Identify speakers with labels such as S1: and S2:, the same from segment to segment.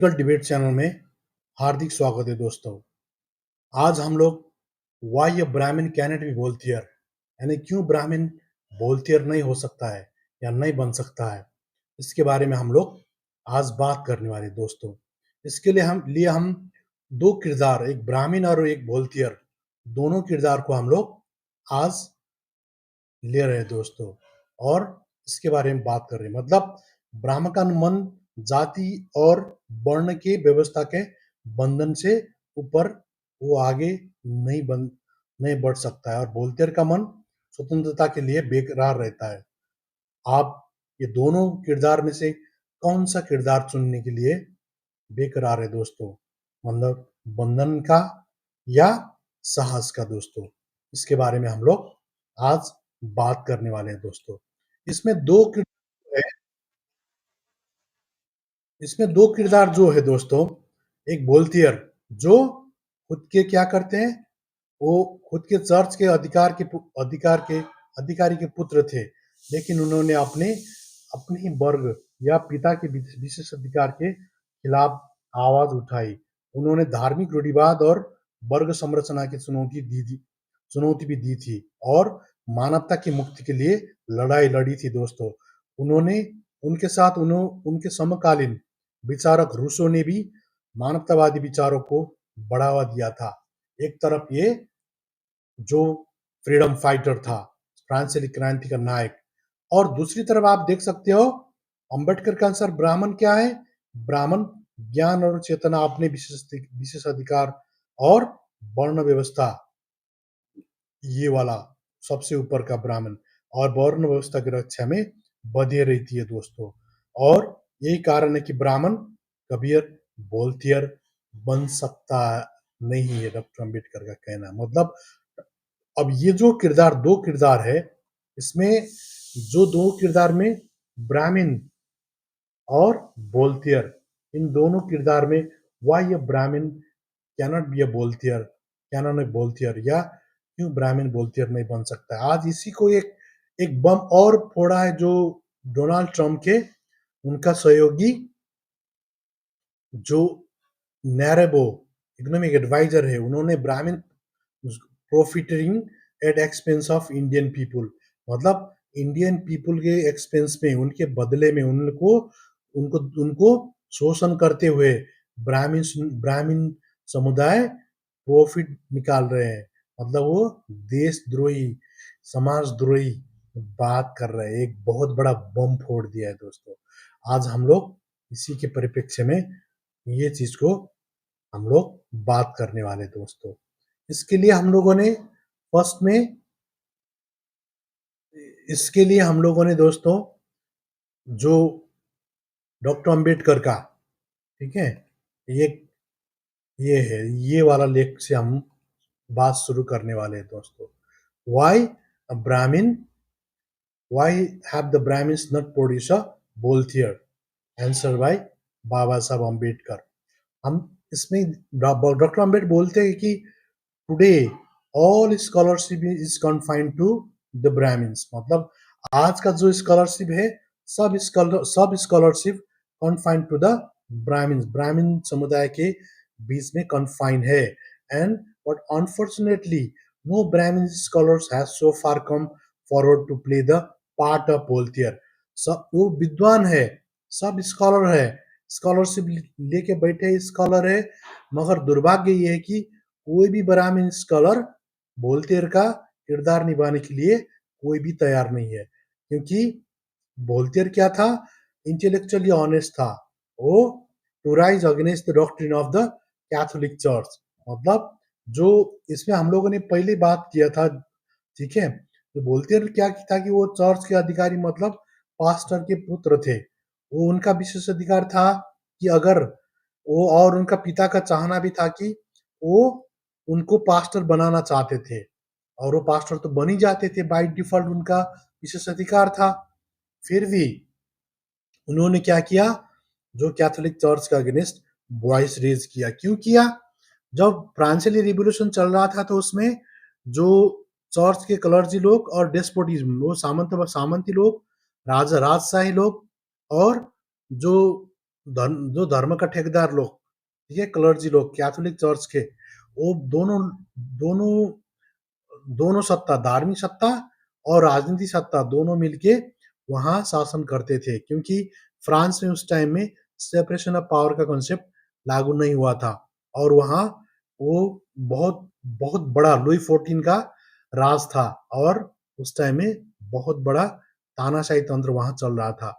S1: Political debate channel में हार्दिक स्वागत है दोस्तों। आज हम लोग वाई ए ब्राह्मण कैनट बी बोलथियर यानी क्यों ब्राह्मण बोलथियर नहीं हो सकता है या नहीं बन सकता है, इसके बारे में हम लोग आज बात करने वाले हैं दोस्तों। इसके लिए हम दो किरदार, एक ब्राह्मण और एक बोलथियर, दोनों किरदार को हम लोग आज ले रहे हैं दोस्तों, और इसके बारे में बात कर रहे हैं। मतलब ब्राह्मण का मन जाति और वर्ण के व्यवस्था के बंधन से ऊपर वो आगे नहीं बढ़ सकता है, और बोलतेर का मन स्वतंत्रता के लिए बेकरार रहता है। आप ये दोनों किरदार में से कौन सा किरदार चुनने के लिए बेकरार है दोस्तों? मतलब बंधन का या साहस का दोस्तों? इसके बारे में हम लोग आज बात करने वाले हैं दोस्तों। इसमें दो किरदार है इसमें दो किरदार जो है दोस्तों, एक बोलतियर जो खुद के क्या करते हैं, वो खुद के चर्च के अधिकारी के पुत्र थे, लेकिन उन्होंने अपने ही वर्ग या पिता के विशेष अधिकार के खिलाफ आवाज उठाई। उन्होंने धार्मिक रूढ़िवाद और वर्ग संरचना की चुनौती भी दी थी, और मानवता की मुक्ति के लिए लड़ाई लड़ी थी दोस्तों। उन्होंने उनके समकालीन विचारक रूसो ने भी मानवतावादी विचारों को बढ़ावा दिया था। एक तरफ ये जो फ्रीडम फाइटर था, फ्रांसीसी क्रांति का नायक, और दूसरी तरफ आप देख सकते हो अंबेडकर का आंसर ब्राह्मण क्या है? ब्राह्मण ज्ञान और चेतना, अपने विशेष अधिकार और वर्ण व्यवस्था, ये वाला सबसे ऊपर का ब्राह्मण, और वर्ण व्यवस्था की रक्षा में बधे रहती है दोस्तों। और यही कारण है कि ब्राह्मण कबीर बोलथियर बन सकता नहीं है, डॉक्टर अम्बेडकर का कहना। मतलब अब ये जो किरदार, दो किरदार है, इसमें जो दो किरदार में ब्राह्मण और बोलथियर, इन दोनों किरदार में वाई ए ब्राह्मण कैनॉट बी ए बोलथियर, कैनॉट ए बोलथियर, या क्यों ब्राह्मण बोलथियर नहीं बन सकता है। आज इसी को एक बम और फोड़ा है, जो डोनाल्ड ट्रंप के उनका सहयोगी जो नैरेबो इकोनॉमिक एडवाइजर है, उन्होंने Brahmin profiting at expense of Indian people, मतलब इंडियन पीपुल के एक्सपेंस में, उनके बदले में उनको उनको उनको शोषण करते हुए ब्राह्मण समुदाय प्रॉफिट निकाल रहे हैं। मतलब वो देशद्रोही, समाजद्रोही बात कर रहे हैं। एक बहुत बड़ा बम फोड़ दिया है दोस्तों। आज हम लोग इसी के परिप्रेक्ष्य में ये चीज को हम लोग बात करने वाले दोस्तों। इसके लिए हम लोगों ने फर्स्ट में इसके लिए हम लोगों ने दोस्तों जो डॉक्टर अंबेडकर का, ठीक है, ये ये है, ये वाला लेख से हम बात शुरू करने वाले हैं दोस्तों। Why Brahmin, why have the Brahmins not produce a Voltaire? Answer by Baba Sahab Ambedkar. हम इसमें डॉक्टर अंबेडकर बोलते हैं कि today all scholarship is confined to the Brahmins. मतलब आज का जो स्कॉलरशिप है, सब scholarship confined to the Brahmins, Brahmin समुदाय के बीच में कन्फाइंड है। And but unfortunately no Brahmin scholars have so far come forward to play the part of Voltaire. सब वो विद्वान है, सब स्कॉलर है, स्कॉलरशिप लेके बैठे स्कॉलर है, मगर दुर्भाग्य ये है कि कोई भी ब्राह्मण स्कॉलर बोलतेर का किरदार निभाने के लिए कोई भी तैयार नहीं है। क्योंकि बोलतेर क्या था? इंटेलेक्चुअली ऑनेस्ट था। वो to rise against the doctrine of the Catholic church. मतलब जो इसमें हम लोगों ने पहले बात किया था, ठीक है, तो बोलतेर क्या था कि वो चर्च के अधिकारी, मतलब पास्टर के पुत्र थे। वो उनका विशेष अधिकार था कि अगर वो, और उनका पिता का चाहना भी था कि वो उनको पास्टर बनाना चाहते थे, और वो पास्टर तो बन ही जाते थे बाय डिफॉल्ट, उनका विशेष अधिकार था। फिर भी उन्होंने क्या किया? जो कैथोलिक चर्च का अगेंस्ट वॉइस रेज किया। क्यों किया? जब फ्रांसीसी रिवॉल्यूशन चल रहा था, तो उसमें जो चर्च के क्लर्जी लोग और डेस्पोटिज्म, वो सामंती लोग, राजशाही लोग, और जो जो धर्म का ठेकेदार लोग, ठीक है, क्लर्जी लोग, कैथोलिक चर्च के, वो दोनों दोनों दोनों सत्ता, धार्मिक सत्ता और राजनीतिक सत्ता दोनों मिलके वहां शासन करते थे, क्योंकि फ्रांस में उस टाइम में सेपरेशन ऑफ पावर का कॉन्सेप्ट लागू नहीं हुआ था, और वहां वो बहुत बहुत बड़ा लुई 14 का राज था, और उस टाइम में बहुत बड़ा तानाशाही तंत्र वहां चल रहा था।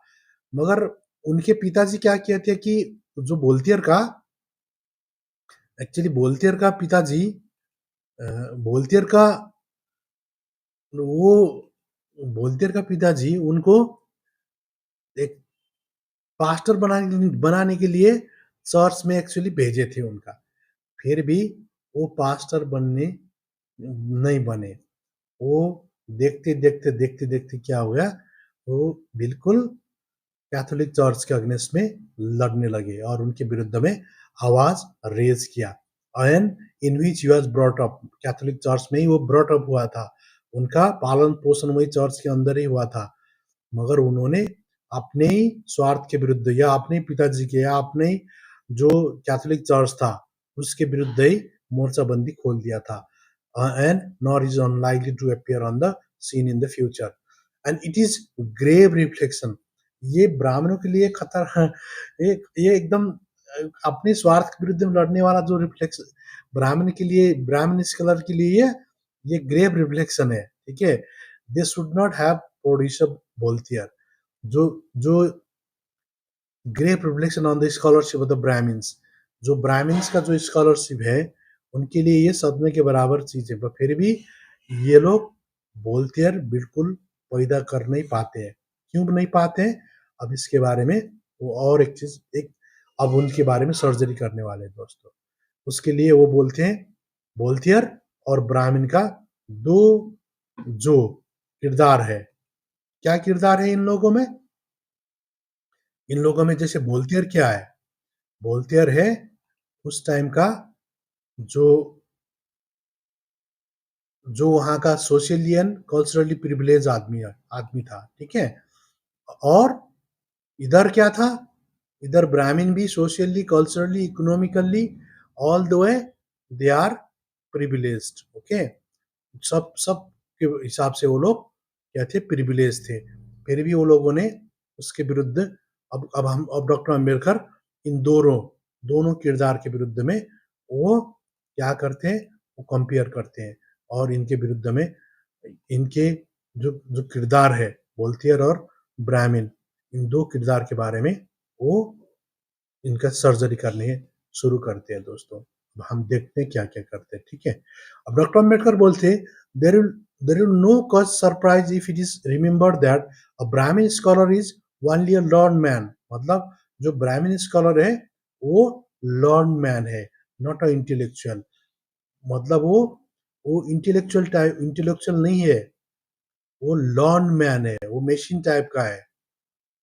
S1: मगर उनके पिताजी क्या किए थे कि जो बोल्टियर का, एक्चुअली बोल्टियर का पिताजी, बोल्टियर का वो बोल्टियर का पिताजी उनको एक पास्टर बनाने के लिए चर्च में एक्चुअली भेजे थे उनका, फिर भी वो पास्टर बनने नहीं बने। वो देखते देखते क्या हुआ, वो बिल्कुल कैथोलिक चर्च के अगेंस्ट में लड़ने लगे और उनके विरुद्ध में आवाज रेज किया। And in which he was brought up, Catholic church में ही वो ब्रॉट अप हुआ था, उनका पालन पोषण वही चर्च के अंदर ही हुआ था। मगर उन्होंने अपने ही स्वार्थ के विरुद्ध, या अपने पिताजी के, या अपने ही जो कैथोलिक चर्च था उसके विरुद्ध ही मोर्चाबंदी खोल दिया था। And nor is unlikely to appear on the scene in the future, and it is grave reflection. ये ब्राह्मणों के लिए खतरा, ये एकदम अपने स्वार्थ के विरुद्ध में लड़ने वाला जो रिफ्लेक्स ब्राह्मण के लिए, ब्राह्मण स्कॉलर के लिए ये ग्रेव रिफ्लेक्शन है, ठीक है। They should not have produce Voltaire, जो जो grave reflection on the scholarship of the Brahmins, जो ब्राह्मण्स का जो स्कॉलरशिप है उनके लिए ये सदमे के बराबर चीज है, पर फिर भी ये लोग बोल्थियर बिल्कुल पैदा कर नहीं पाते हैं। क्यों नहीं पाते हैं, अब इसके बारे में वो और एक चीज, एक अब उनके बारे में सर्जरी करने वाले हैं दोस्तों। उसके लिए वो बोलते हैं बोल्थियर और ब्राह्मण का दो जो किरदार है, क्या किरदार है इन लोगों में, इन लोगों में जैसे बोल्थियर क्या है, बोल्थियर है उस टाइम का जो जो वहां का सोशली एंड कल्चरली प्रिविलेज आदमी था, ठीक है। और इधर क्या था, इधर ब्राह्मण भी socially culturally economically all the way they are privileged, okay. सब सब के हिसाब से वो लोग क्या थे, प्रिविलेज थे। फिर भी वो लोगों ने उसके विरुद्ध, अब डॉक्टर अम्बेडकर इन दोनों दोनों किरदार के विरुद्ध में वो क्या करते हैं, वो कंपेयर करते हैं, और इनके विरुद्ध में इनके जो जो किरदार है बोल्थियर और ब्राह्मण, इन दो किरदार के बारे में वो इनका सर्जरी करने शुरू करते हैं दोस्तों। अब हम देखते हैं क्या क्या करते हैं, ठीक है। अब डॉक्टर अम्बेडकर बोलते हैं there will there will no cause surprise if it is remember that a Brahmin scholar is only a learn man, मतलब जो ब्राह्मण स्कॉलर है वो लर्न मैन है, नॉट अ इंटेलेक्चुअल। मतलब वो इंटेलेक्चुअल नहीं है, वो लर्न मैन है, वो मशीन टाइप का है,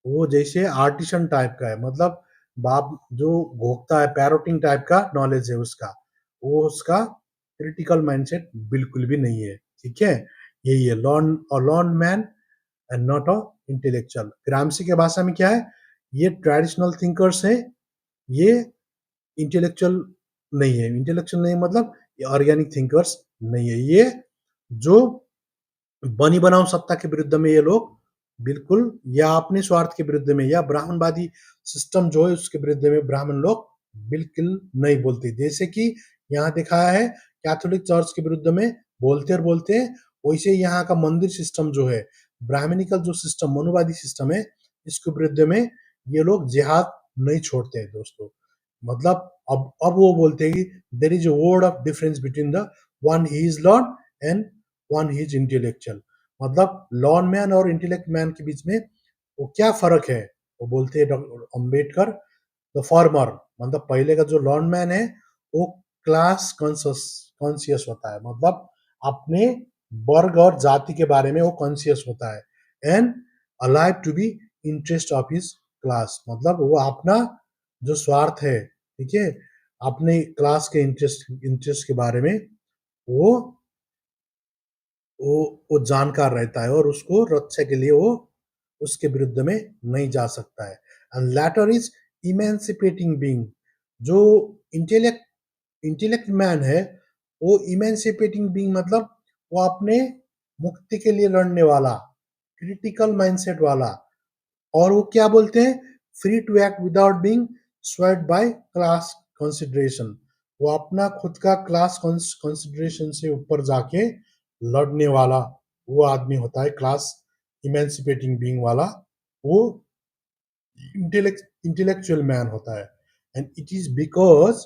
S1: वो जैसे आर्टिसन टाइप का है, मतलब बाप जो घोकता है, पैरोटिंग टाइप का नॉलेज है उसका, वो उसका क्रिटिकल माइंडसेट बिल्कुल भी नहीं है, ठीक है। यही है learned man and not a intellectual. Gramsci के भाषा में क्या है, ये ट्रेडिशनल थिंकर्स है, ये इंटेलेक्चुअल नहीं है, इंटेलेक्चुअल नहीं मतलब ये ऑर्गेनिक थिंकर्स नहीं है, ये जो बनी बनाओ सत्ता के विरुद्ध में ये लोग बिल्कुल, या अपने स्वार्थ के विरुद्ध में, या ब्राह्मणवादी सिस्टम जो है उसके विरुद्ध में ब्राह्मण लोग बिल्कुल नहीं बोलते। जैसे कि यहाँ दिखाया है कैथोलिक चर्च के विरुद्ध में बोलते और बोलते हैं, वैसे यहाँ का मंदिर सिस्टम जो है, ब्राह्मणिकल जो सिस्टम, मनुवादी सिस्टम है, इसके विरुद्ध में ये लोग जिहाद नहीं छोड़ते हैं दोस्तों। मतलब अब वो बोलते हैं कि देर is a word of difference between the one he is Lord and one he is intellectual. मतलब लॉन मैन और इंटेलेक्ट मैन के बीच में वो क्या फर्क है, वो बोलते हैं डॉक्टर अम्बेडकर, द फॉर्मर मतलब पहले का जो लॉन मैन है वो क्लास कॉन्सियस होता है, मतलब अपने वर्ग और जाति के बारे में वो कॉन्सियस होता है, and alive to be interest of his class, मतलब वो अपना जो स्वार्थ है, ठीक है, अपने क्लास के इंटरेस्ट के बारे में वो वो वो जानकार रहता है, और उसको रक्षा के लिए वो उसके विरुद्ध में नहीं जा सकता है। And letter is emancipating being, जो इंटेलेक्ट इंटेलेक्ट मैन है, वो इमेंसिपेटिंग बीइंग मतलब वो अपने मुक्ति के लिए लड़ने वाला, क्रिटिकल माइंडसेट वाला। और वो क्या बोलते हैं, free to act without being swayed by class consideration. वो अपना खुद का क्लास कंसिडरेशन से ऊपर जाके लड़ने वाला वो आदमी होता है, क्लास इमेंसिपेटिंग बीइंग वाला। वो इंटेलेक्चुअल मैन होता है। एंड इट इज बिकॉज,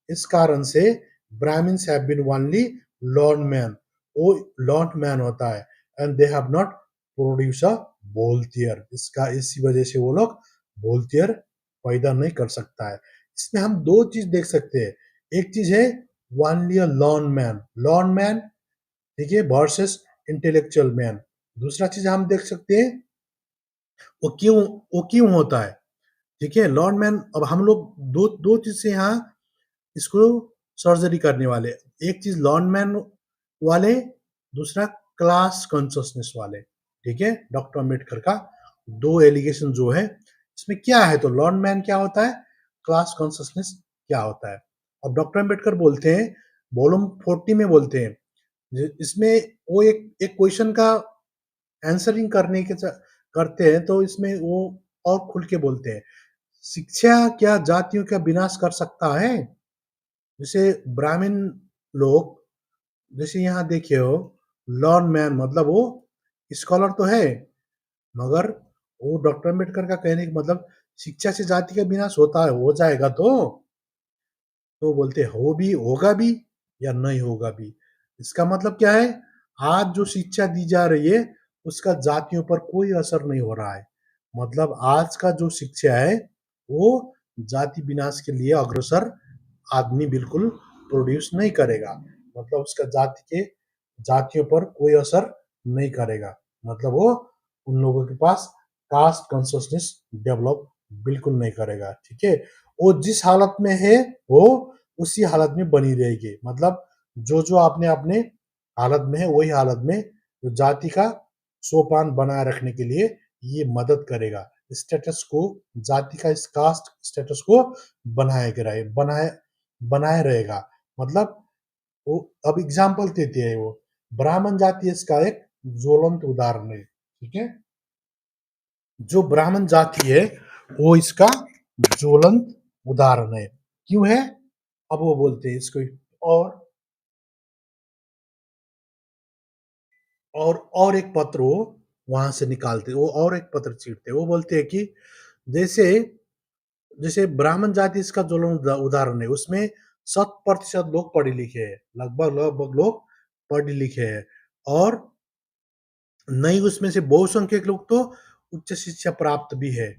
S1: इस कारण से Brahmins have been only learned man, वो लॉर्ड मैन होता है। And they have not produce a Voltaire, इसका इसी वजह से वो लोग बोलतियर पैदा नहीं कर सकता है। इसमें हम दो चीज देख सकते हैं। एक चीज है ओनली अ लॉर्ड मैन, ठीक है, वर्सेस इंटेलेक्चुअल मैन। दूसरा चीज हम देख सकते हैं वो क्यों वो क्यों होता है, ठीक है, लॉर्ड मैन। अब हम लोग दो दो चीज से यहाँ इसको सर्जरी करने वाले। एक चीज लॉर्ड मैन वाले, दूसरा क्लास कॉन्शियसनेस वाले, ठीक है। डॉक्टर अम्बेडकर का दो एलिगेशन जो है इसमें क्या है, तो लॉर्ड मैन क्या होता है, क्लास कॉन्शियसनेस क्या होता है। अब डॉक्टर अम्बेडकर बोलते हैं, वॉल्यूम 40 में बोलते हैं, इसमें वो एक एक क्वेश्चन का आंसरिंग करते हैं, तो इसमें वो और खुल के बोलते हैं, शिक्षा क्या जातियों का विनाश कर सकता है। जैसे ब्राह्मण लोग, जैसे यहाँ देखिए हो, लॉर्ड मैन मतलब वो स्कॉलर तो है, मगर वो डॉक्टर अम्बेडकर का कहने का मतलब शिक्षा से जाति का विनाश होता है, हो जाएगा तो बोलते हो भी, होगा भी या नहीं होगा भी। इसका मतलब क्या है, आज जो शिक्षा दी जा रही है उसका जातियों पर कोई असर नहीं हो रहा है। मतलब आज का जो शिक्षा है वो जाति विनाश के लिए अग्रसर आदमी बिल्कुल प्रोड्यूस नहीं करेगा। मतलब उसका जातियों पर कोई असर नहीं करेगा। मतलब वो उन लोगों के पास कास्ट कॉन्शियसनेस डेवलप बिल्कुल नहीं करेगा, ठीक है। वो जिस हालत में है वो उसी हालत में बनी रहेगी। मतलब जो जो आपने अपने हालत में है वही हालत में जो जाति का सोपान बनाए रखने के लिए ये मदद करेगा। स्टेटस को, जाति का इस कास्ट स्टेटस को बनाए बनाए रहेगा। मतलब वो अब एग्जाम्पल देते हैं वो, ब्राह्मण जाति इसका एक ज्वलंत उदाहरण है, ठीक है। जो ब्राह्मण जाति है वो इसका ज्वलंत उदाहरण है। क्यों है, अब वो बोलते हैं इसको, और और एक पत्र वो वहां से निकालते, वो और एक पत्र चीरते, वो बोलते हैं कि जैसे जैसे ब्राह्मण जाति इसका ज्वलंत उदाहरण है, उसमें 100% लोग पढ़े लिखे हैं, लगभग लगभग लोग पढ़े लिखे हैं। और नहीं, उसमें से बहुसंख्यक लोग तो उच्च शिक्षा प्राप्त भी है।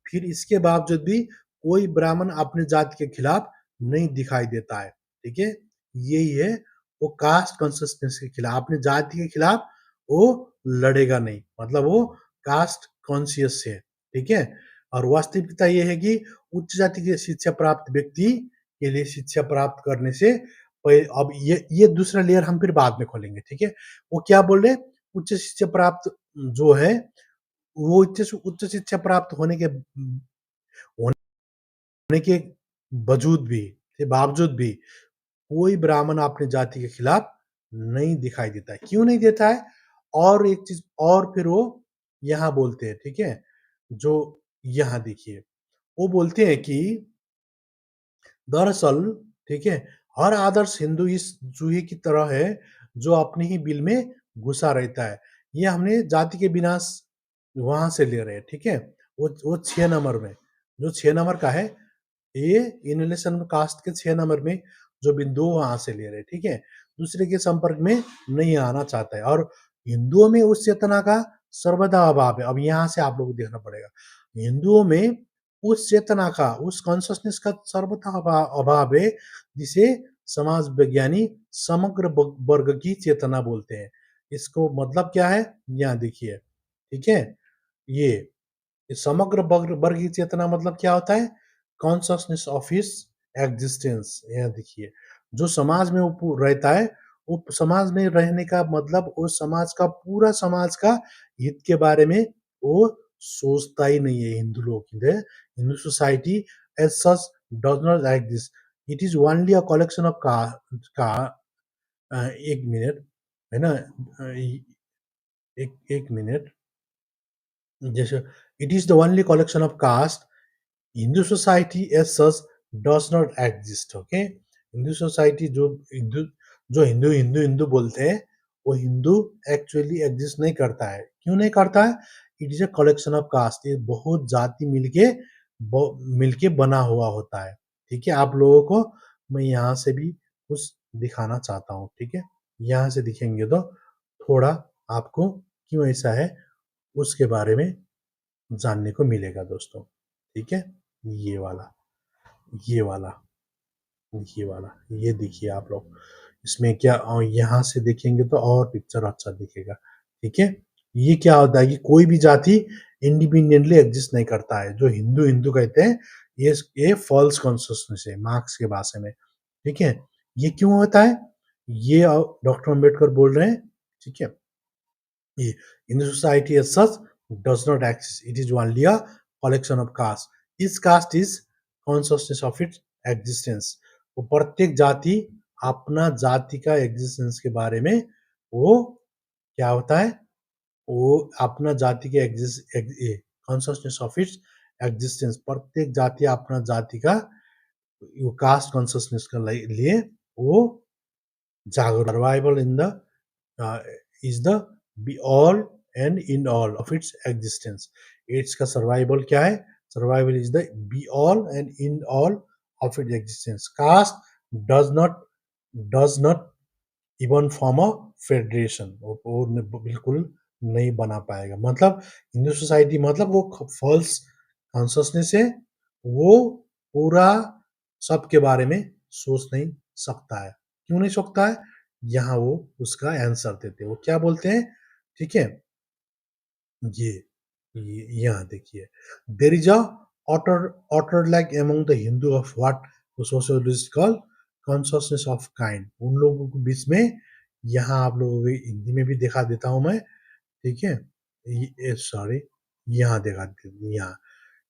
S1: फिर इसके बावजूद भी कोई ब्राह्मण अपने जाति के खिलाफ नहीं दिखाई देता है, ठीक है। यही है, वो कास्ट कॉन्सियसनेस के खिलाफ, अपने जाति के खिलाफ वो लड़ेगा नहीं। मतलब वो कास्ट कॉन्शियस है, ठीक है। और वास्तविकता ये है कि उच्च जाति की शिक्षा प्राप्त व्यक्ति के लिए शिक्षा प्राप्त करने से अब ये दूसरा लेयर हम फिर बाद में खोलेंगे, ठीक है। वो क्या बोल रहे, उच्च शिक्षा प्राप्त जो है वो उच्च शिक्षा प्राप्त होने के बावजूद भी कोई ब्राह्मण अपने जाति के खिलाफ नहीं दिखाई देता है। क्यों नहीं देता है, और एक चीज और फिर वो यहाँ बोलते हैं, ठीक है। जो यहाँ देखिए, वो बोलते हैं कि दरअसल, ठीक है, हर आदर्श हिंदू इस चूहे की तरह है जो अपने ही बिल में घुसा रहता है। ये हमने जाति के विनाश वहां से ले रहे हैं, ठीक है। वो 6 नंबर में, जो 6 नंबर का है, ये इन रिलेशन कास्ट के 6 नंबर में जो बिंदु वहां से ले रहे हैं, ठीक है। दूसरे के संपर्क में नहीं आना चाहता है। और हिंदुओं में उस चेतना का सर्वदा अभाव है। अब यहाँ से आप लोग को देखना पड़ेगा, हिंदुओं में उस चेतना का, उस कॉन्शियसनेस का सर्वथा अभाव है, जिसे समाज विज्ञानी समग्र वर्ग की चेतना बोलते हैं। इसको मतलब क्या है, यहाँ देखिए, ठीक है। ये समग्र वर्ग की चेतना मतलब क्या होता है, कॉन्शियसनेस ऑफ हिज एग्जिस्टेंस। यहाँ देखिए, जो समाज में वो रहता है, वो समाज में रहने का मतलब वो समाज का, पूरा समाज का हित के बारे में वो सोचता ही नहीं है हिंदू लोग इधर। Hindu society as such does not exist, it is only a collection of का एक मिनट, है ना, एक एक मिनट, जैसे it is the only collection of caste, Hindu society as such does not exist. Okay, Hindu society जो हिंदू हिंदू हिंदू बोलते हैं, वो हिंदू एक्चुअली एग्जिस्ट नहीं करता है। क्यों नहीं करता है? It is a collection of caste, ये बहुत जाति मिलके बना हुआ होता है। ठीक है, आप लोगों को मैं यहाँ से भी कुछ दिखाना चाहता हूँ। ठीक है, यहाँ से दिखेंगे तो थोड़ा आपको क्यों ऐसा है उसके बारे में जानने को मिलेगा दोस्तों। ठीक है, ये वाला, ये वाला, ये वाला, ये देखिए आप लोग, इसमें क्या यहाँ से देखेंगे तो और पिक्चर अच्छा दिखेगा। ठीक है, ये क्या होता है कि कोई भी जाति इंडिपेंडेंटली एग्जिस्ट नहीं करता है, जो हिंदू हिंदू कहते हैं, ये फॉल्स कॉन्शियसनेस है मार्क्स के भाषा में। ठीक है, ये क्यों होता है, ये डॉक्टर अम्बेडकर बोल रहे हैं। ठीक है, in the society as such does not exist. It is only a collection of caste. Each caste is consciousness of its existence. वो प्रत्येक जाति अपना जाति का एग्जिस्टेंस के बारे में वो क्या होता है, वो अपना जाति के कॉन्शियसनेस ऑफ इट्स एग्जिस्टेंस, प्रत्येक जाति अपना जाति का कास्ट कॉन्शियसनेस का लिए वो जागरूक, survival in the is the be all and in all of its existence. Its का सर्वाइवल क्या है? Survival is the be all and in all of its existence. Caste does not does not even form a federation, वो बिल्कुल नहीं बना पाएगा। मतलब Hindu society मतलब वो फॉल्स कॉन्शियसनेस है, वो पूरा सबके बारे में सोच नहीं सकता है। क्यों नहीं सकता है? यहाँ वो उसका आंसर देते हैं, वो क्या बोलते हैं। ठीक है, ये यहाँ देखिए, there is a utter lack among the Hindu of what the sociologist call consciousness of kind. उन लोगों के बीच में, यहाँ आप लोगों को हिंदी में भी दिखा देता हूँ मैं। ठीक है, सॉरी, यहाँ दिखा यहाँ,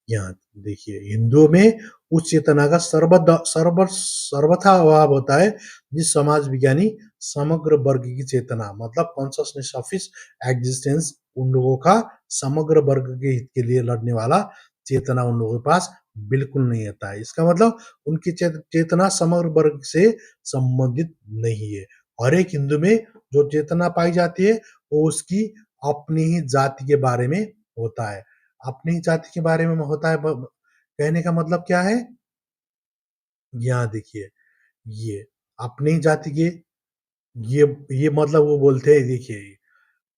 S1: यहाँ देखिए, हिंदुओं में उच्च चेतना का सर्वथा अभाव होता है, जिस समाज विज्ञानी समग्र वर्ग की चेतना मतलब कॉन्शियसनेस ऑफ हिज एग्जिस्टेंस, उन लोगों का समग्र वर्ग के हित के लिए लड़ने वाला चेतना उन लोगों के पास बिल्कुल नहीं होता है। इसका मतलब उनकी चेतना समग्र वर्ग से संबंधित नहीं है। हर एक हिंदू में जो चेतना पाई जाती है वो उसकी अपनी ही जाति के बारे में होता है, अपनी जाति के बारे में होता है। कहने का मतलब क्या है, यहाँ देखिए, ये अपनी जाति के, ये मतलब वो बोलते हैं, देखिए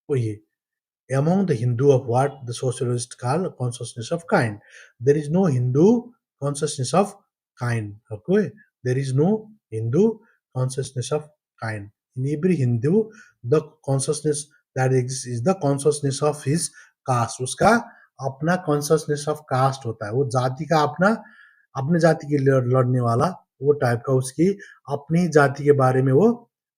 S1: वो ये among the Hindu of what the socialists call consciousness of kind. There is no Hindu consciousness of kind. Okay, there is no Hindu consciousness of kind. In every Hindu, the consciousness that exists is the consciousness of his caste. उसका अपना consciousness of caste होता है, वो जाति का अपना, अपने जाति के लिए लड़ने वाला वो टाइप का, उसकी अपनी जाति के बारे में वो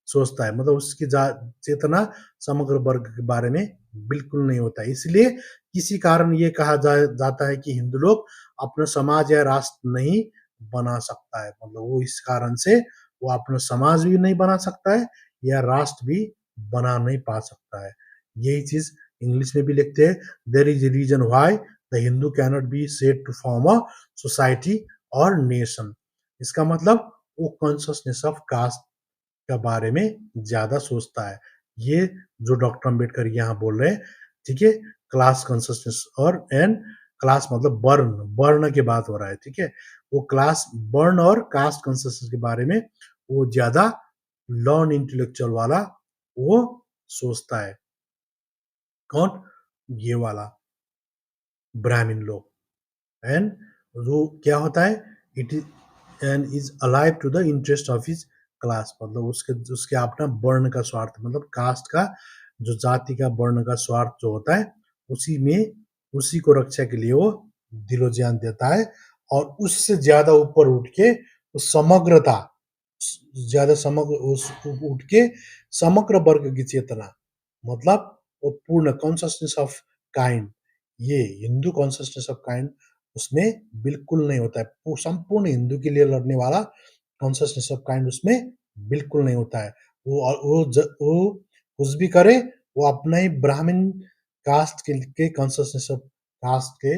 S1: सोचता है। मतलब उसकी चेतना समग्र वर्ग के बारे में बिल्कुल नहीं होता है। इसलिए किसी कारण ये कहा जाता है कि हिंदू लोग अपना समाज या राष्ट्र नहीं बना सकता है। मतलब वो इस कारण से वो अपना समाज भी नहीं बना सकता है या राष्ट्र भी बना नहीं पा सकता है। यही चीज इंग्लिश में भी लिखते हैं, there is reason why the Hindu cannot be said to form a society और नेशन। इसका मतलब वो कॉन्शियसनेस ऑफ कास्ट के बारे में ज्यादा सोचता है। ये जो डॉक्टर अम्बेडकर यहाँ बोल रहे हैं। ठीक है, क्लास कॉन्शियसनेस और एंड क्लास मतलब वर्ण, वर्ण की बात हो रहा है। ठीक है, वो क्लास वर्ण और कास्ट कॉन्शियसनेस के बारे में वो ज्यादा लॉन इंटेलेक्चुअल वाला वो सोचता है। कौन? ये वाला ब्राह्मण लोग। एंड वो क्या होता है, it is and is alive to the interest of his class, मतलब उसके उसके अपना वर्ण का स्वार्थ, मतलब कास्ट का, जो जाति का वर्ण का स्वार्थ जो होता है, उसी में उसी को रक्षा के लिए वो दिलो जान देता है। और उससे ज्यादा ऊपर उठ के उस समग्रता, ज्यादा समग्र उस उठ के समग्र वर्ग की चेतना, मतलब वो पूर्ण कॉन्शियसनेस ऑफ काइंड, ये हिंदू कॉन्शसनेस ऑफ काइंड उसमें बिल्कुल नहीं होता है। वो संपूर्ण हिंदू के लिए लड़ने वाला कॉन्शसनेस ऑफ काइंड उसमें बिल्कुल नहीं होता है। वो कुछ भी करे, वो अपना ही ब्राह्मण कास्ट के कॉन्शसनेस ऑफ कास्ट के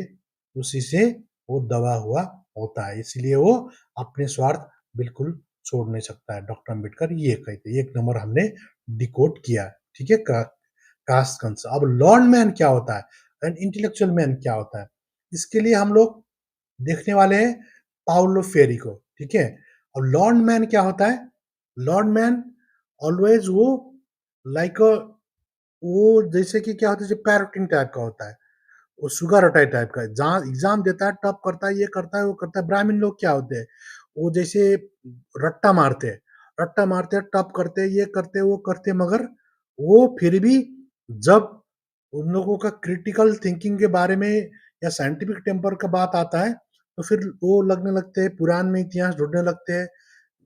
S1: उसी से वो दबा हुआ होता है, इसलिए वो अपने स्वार्थ बिल्कुल छोड़ नहीं सकता है। डॉक्टर अम्बेडकर ये कहते हैं। एक नंबर हमने डिकोड किया, ठीक है। Caste concept. अब लॉर्ड मैन क्या होता है एंड इंटेलेक्चुअल मैन क्या होता है, इसके लिए हम लोग देखने वाले हैं पाउलो फेरी को, ठीक है। और लॉर्ड मैन क्या होता है? लॉर्ड मैन ऑलवेज वो लाइक वो जैसे कि क्या होता है, पैरोटिंग टाइप का होता है, वो शुगर अटाई टाइप का, जहाँ एग्जाम देता है, टॉप करता है, ये करता है, वो करता है। ब्राह्मण लोग क्या होते हैं, वो जैसे रट्टा मारते हैं, रट्टा मारते हैं, टॉप करते हैं, ये करते हैं, वो करते हैं, मगर वो फिर भी जब उन लोगों का क्रिटिकल थिंकिंग के बारे में या साइंटिफिक टेम्पर का बात आता है, तो फिर वो लगने लगते हैं, पुराण में इतिहास ढूंढने लगते हैं,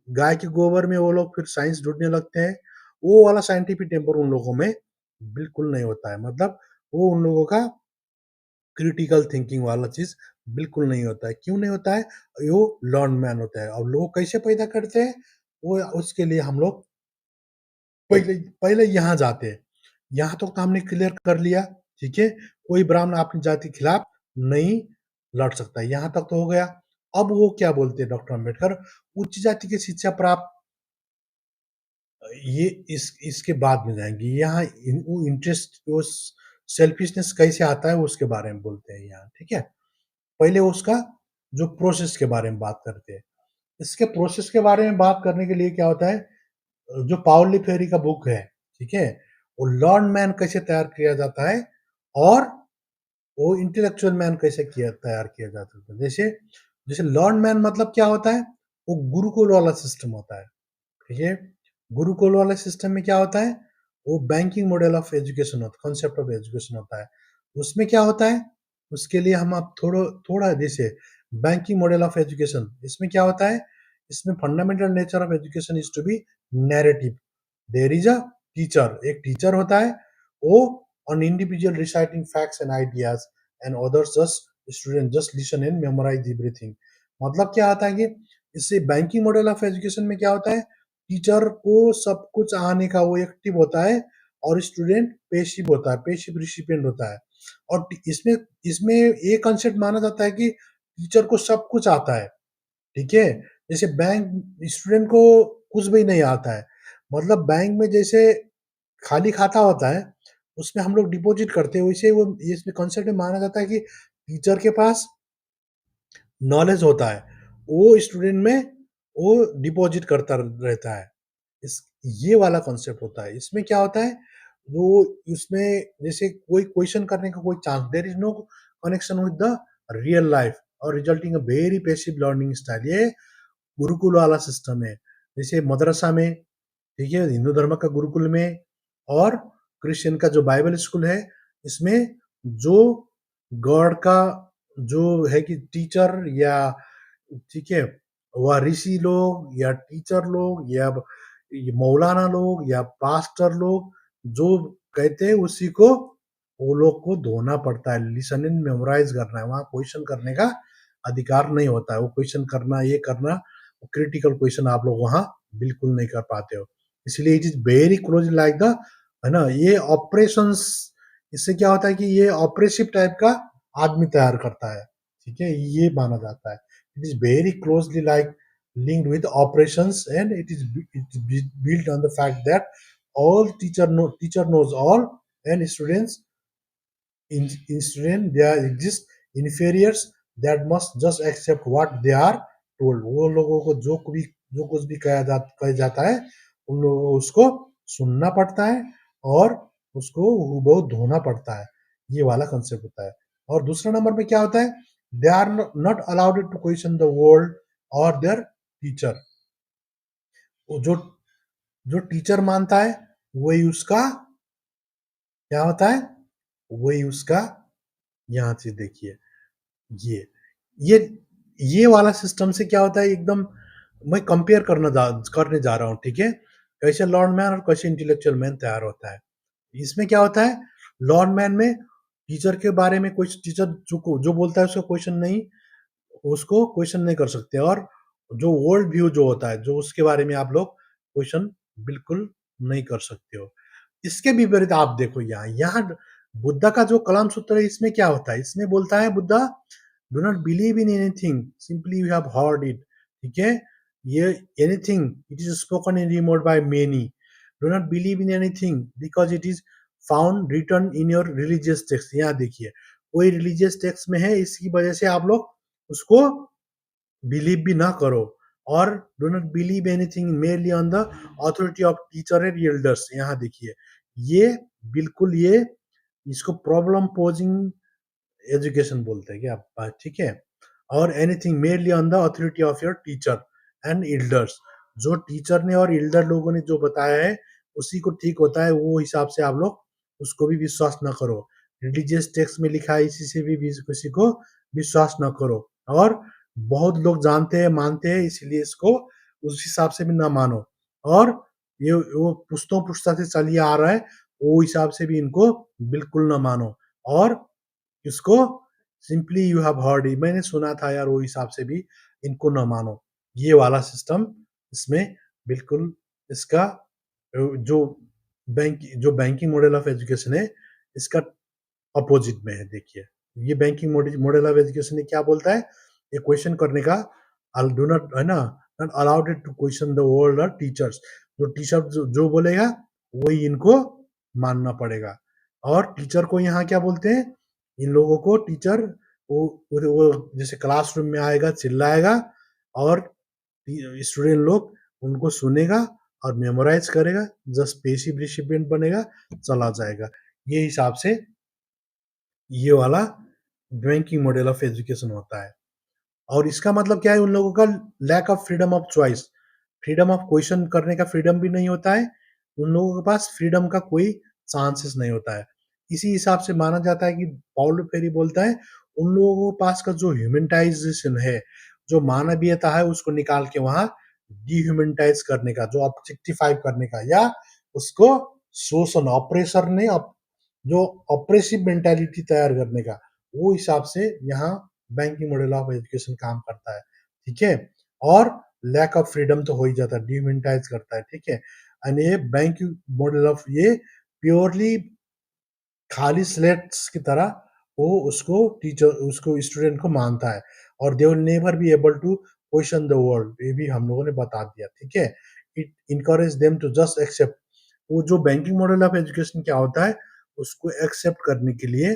S1: गाय के गोबर में वो लोग फिर साइंस ढूंढने लगते हैं। वो वाला साइंटिफिक टेम्पर उन लोगों में बिल्कुल नहीं होता है। मतलब वो उन लोगों का क्रिटिकल थिंकिंग वाला चीज बिल्कुल नहीं होता है। क्यों नहीं होता है? वो लॉन्ग मैन होता है। अब लोग कैसे पैदा करते हैं, वो उसके लिए हम लोग पहले पहले यहाँ जाते हैं। यहाँ तक तो हमने क्लियर कर लिया, ठीक है। कोई ब्राह्मण अपनी जाति के खिलाफ नहीं लड़ सकता, यहाँ तक तो हो गया। अब वो क्या बोलते हैं डॉक्टर अम्बेडकर, उच्च जाति की शिक्षा प्राप्त, ये इसके बाद में जाएंगे। यहाँ वो इंटरेस्ट, वो सेल्फिशनेस कैसे आता है उसके बारे में बोलते हैं यहाँ, ठीक है। पहले उसका जो प्रोसेस के बारे में बात करते हैं। इसके प्रोसेस के बारे में बात करने के लिए क्या होता है, जो पाउली फेरी का बुक है, ठीक है, वो लॉर्ड मैन कैसे तैयार किया जाता है और वो इंटेलेक्चुअल मैन कैसे किया तैयार किया जाता है। जैसे जैसे लॉर्ड मैन मतलब क्या होता है, वो गुरुकुल वाला सिस्टम होता है, ठीक है। गुरुकुल वाले सिस्टम में क्या होता है, वो बैंकिंग मॉडल ऑफ एजुकेशन होता है, कॉन्सेप्ट ऑफ एजुकेशन होता है। उसमें क्या होता है, उसके लिए हम आप थोड़ा थोड़ा जैसे बैंकिंग मॉडल ऑफ एजुकेशन, इसमें क्या होता है, इसमें fundamental nature of education is to be narrative. There is a teacher, एक टीचर होता है, वो on individual reciting facts and ideas and others just student just listen and memorise everything. मतलब क्या होता है कि इससे बैंकिंग मॉडल ऑफ एजुकेशन में क्या होता है, टीचर को सब कुछ आने का वो एक्टिव होता है और स्टूडेंट पेसिव होता है, पेसिव रिसिपिएंट होता है। और इसमें इसमें ये कंसेप्ट माना जाता है कि टीचर को सब कुछ आता है, ठीक है। जैसे बैंक स्टूडेंट को कुछ भी नहीं आता है। मतलब बैंक में जैसे खाली खाता होता है, उसमें हम लोग डिपॉजिट करते हैं, वैसे वो इसमें कंसेप्ट में माना जाता है कि टीचर के पास नॉलेज होता है, वो स्टूडेंट में वो डिपॉजिट करता रहता है। इस ये वाला कॉन्सेप्ट होता है। इसमें क्या होता है, वो उसमें जैसे कोई क्वेश्चन करने का कोई chance, there is no connection with the real life और resulting a very passive learning style. ये गुरुकुल वाला सिस्टम है। जैसे मदरसा में, ठीक है, हिंदू धर्म का गुरुकुल में और क्रिश्चियन का जो बाइबल स्कूल है, इसमें जो गॉड का जो है कि टीचर या, ठीक है, वह ऋषि लोग या टीचर लोग या ये मौलाना लोग या पास्टर लोग जो कहते हैं उसी को वो लोग को धोना पड़ता है, लिसन एंड मेमोराइज करना है। वहाँ क्वेश्चन करने का अधिकार नहीं होता है। वो क्वेश्चन करना, ये करना, क्रिटिकल क्वेश्चन आप लोग वहाँ बिल्कुल नहीं कर पाते हो। इसलिए it is very close like the, है ना, ये ऑपरेशंस। इससे क्या होता है कि ये ऑपरेसिव टाइप का आदमी तैयार करता है, ठीक है, ये माना जाता है। It is very closely like linked with operations, and it is built on the fact that all teacher knows all, and in student there exist inferiors that must just accept what they are told। वो लोगों को जो कुछ भी कहा जाता है, उन लोगों को उसको सुनना पड़ता है और उसको बहुत धोना पड़ता है। ये वाला कंसेप्ट होता है। और दूसरा नंबर पे क्या होता है, they are not allowed to question the world और देयर टीचर। जो जो टीचर मानता है वही उसका क्या होता है, वही उसका, यहाँ से देखिए, ये ये ये वाला सिस्टम से क्या होता है एकदम, मैं कंपेयर करने जा रहा हूँ, ठीक है। कैसे लॉर्ड मैन और कैसे इंटेलेक्चुअल मैन तैयार होता है। इसमें क्या होता है, लॉर्ड मैन में टीचर के बारे में कोई टीचर जो बोलता है उसका क्वेश्चन नहीं, उसको क्वेश्चन नहीं कर सकते। और जो वर्ल्ड व्यू जो होता है, जो उसके बारे में आप लोग क्वेश्चन बिल्कुल नहीं कर सकते हो। इसके विपरीत आप देखो यहाँ बुद्धा का जो कलाम सूत्र है, इसमें क्या होता है? इसमें बोलता है Buddha, do not believe in anything, simply you have heard it. ठीक है, ये anything it is spoken in remote by many, do not believe in anything because it is found return in your religious text. यहाँ देखिए, कोई religious text में है, इसकी वजह से आप लोग उसको बिलीव भी ना करो। और do not believe anything merely on the authority of teacher and elders. यहाँ देखिए, ये बिल्कुल ये इसको प्रॉब्लम पोजिंग एजुकेशन बोलते हैं क्या? ठीक है। और anything merely on the authority of your teacher and elders, जो टीचर ने और एल्डर लोगों ने जो बताया है उसी को ठीक होता है, वो हिसाब से आप लोग उसको भी विश्वास ना करो। रिलीजियस टेक्स्ट में लिखा है, इसी से भी किसी को विश्वास ना करो। और बहुत लोग जानते हैं, मानते हैं, इसलिए इसको उस हिसाब से भी ना मानो। और ये वो पुश्तों पुश्ता से चलिए आ रहा है, वो हिसाब से भी इनको बिल्कुल ना मानो। और इसको सिंपली यू हैव हर्ड, मैंने सुना था यार, वो हिसाब से भी इनको न मानो। ये वाला सिस्टम इसमें बिल्कुल इसका जो बैंकिंग मॉडल ऑफ एजुकेशन है, इसका अपोजिट में है। देखिए, ये बैंकिंग मॉडल ऑफ एजुकेशन क्या बोलता है? ये क्वेश्चन करने का डू नॉट, है ना, not allowed to question the world और टीचर्स। जो टीचर जो बोलेगा वही इनको मानना पड़ेगा। और टीचर को यहाँ क्या बोलते हैं? इन लोगों को टीचर, वो जैसे क्लासरूम में आएगा, चिल्लाएगा, और स्टूडेंट लोग उनको सुनेगा और मेमोराइज करेगा, जस्ट पेसिव रिसिपिएंट बनेगा, चला जाएगा। ये हिसाब से ये वाला बैंकिंग मॉडल ऑफ एजुकेशन होता है। और इसका मतलब क्या है? उन लोगों का lack of freedom of choice, freedom of question करने का फ्रीडम भी नहीं होता है, उन लोगों के पास फ्रीडम का कोई चांसेस नहीं होता है। इसी हिसाब से माना जाता है कि पाउलो फेरी बोलता है, उन लोगों के पास का जो ह्यूमनाइजेशन है, जो मानवीयता है, उसको निकाल के वहां डिह्यूमनाइज करने का, जो ऑब्जेक्टिफाई करने का, या उसको शोषण, ऑपरेसर ने जो ऑपरेसिव मेंटालिटी तैयार करने का, वो हिसाब से यहाँ बैंकिंग मॉडल ऑफ एजुकेशन काम करता है। ठीक है। और लैक ऑफ फ्रीडम तो हो ही जाता है, डिमोनेटाइज करता है। ठीक है। एंड ये बैंकिंग मॉडल ऑफ ये प्योरली खाली स्लेट्स की तरह वो उसको टीचर, उसको स्टूडेंट को मानता है। और they will never be able to question the world, ये भी हम लोगों ने बता दिया। ठीक है। It encourage them to just accept. वो जो बैंकिंग मॉडल ऑफ एजुकेशन क्या होता है, उसको एक्सेप्ट करने के लिए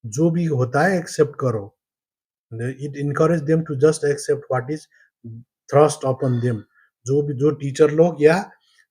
S1: जो भी होता है एक्सेप्ट करो। It encourage them to just accept what is thrust upon them. जो भी जो टीचर लोग, या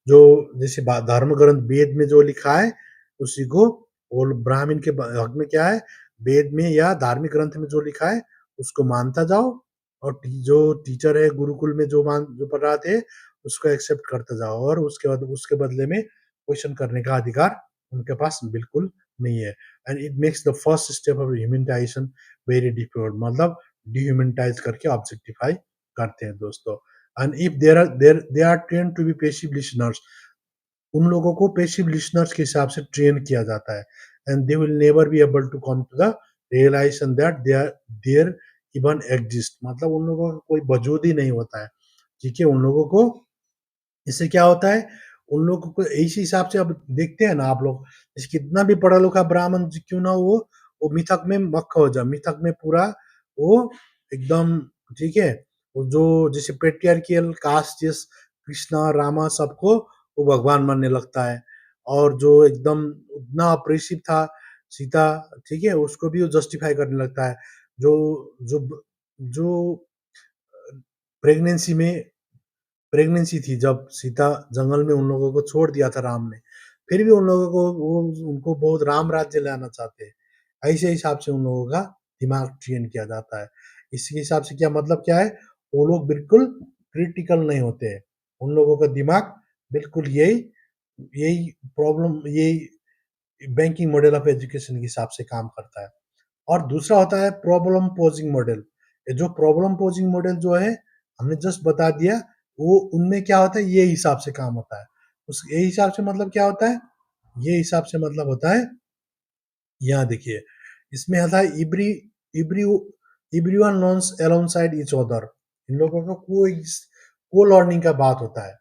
S1: जो जैसे धर्म ग्रंथ वेद में जो लिखा है उसी को, वो ब्राह्मण के हक में क्या है, वेद में या धार्मिक ग्रंथ में जो लिखा है उसको मानता जाओ। और जो टीचर है गुरुकुल में जो पढ़ाते हैं उसको एक्सेप्ट करते जाओ। और उसके बाद उसके बदले में क्वेश्चन करने का अधिकार उनके पास बिल्कुल नहीं है। And it makes the first step of humanisation very difficult, मतलब डिह्यूमनाइज करके ऑब्जेक्टिफाई करते हैं दोस्तों। And if they are train to be passive listeners, उन लोगों को पेसिव लिसनर्स के हिसाब से ट्रेन किया जाता है। And they will never be able to come to the realisation that they are there even exist, मतलब उन लोगों का कोई वजूद ही नहीं होता है। ठीक है। उन लोगों को, इससे क्या होता है, उन लोगों को इसी हिसाब से अब देखते हैं ना आप लोग, जैसे कितना भी पढ़ा लिखा ब्राह्मण क्यों ना हो, वो मिथक में मक्खा हो जाए, मिथक में पूरा वो एकदम, ठीक है, वो जो जैसे पेट्रियार्कियल कास्ट, जिस कृष्णा रामा सबको वो भगवान मानने लगता है। और जो एकदम उतना अप्रेसिव था सीता, ठीक है, उसको भी वो जस्टिफाई करने लगता है। जो जो जो प्रेगनेंसी में प्रेगनेंसी थी, जब सीता जंगल में उन लोगों को छोड़ दिया था राम ने, फिर भी उन लोगों को वो उनको बहुत राम राज्य लाना चाहते हैं। ऐसे हिसाब से उन लोगों का दिमाग ट्रेन किया जाता है। इसके हिसाब से क्या मतलब क्या है, वो लोग बिल्कुल क्रिटिकल नहीं होते हैं। उन लोगों का दिमाग बिल्कुल यही यही प्रॉब्लम, यही बैंकिंग मॉडल ऑफ एजुकेशन के हिसाब से काम करता है। और दूसरा होता है प्रॉब्लम पोजिंग मॉडल। ये जो प्रॉब्लम पोजिंग मॉडल जो है, हमने जस्ट बता दिया, वो उनमें क्या होता है, ये हिसाब से काम होता है। उस ये हिसाब से मतलब क्या होता है, ये हिसाब से मतलब होता है, यहाँ देखिए, इसमें आता है every everyone learns alongside each other. इन लोगों का को लर्निंग का बात होता है,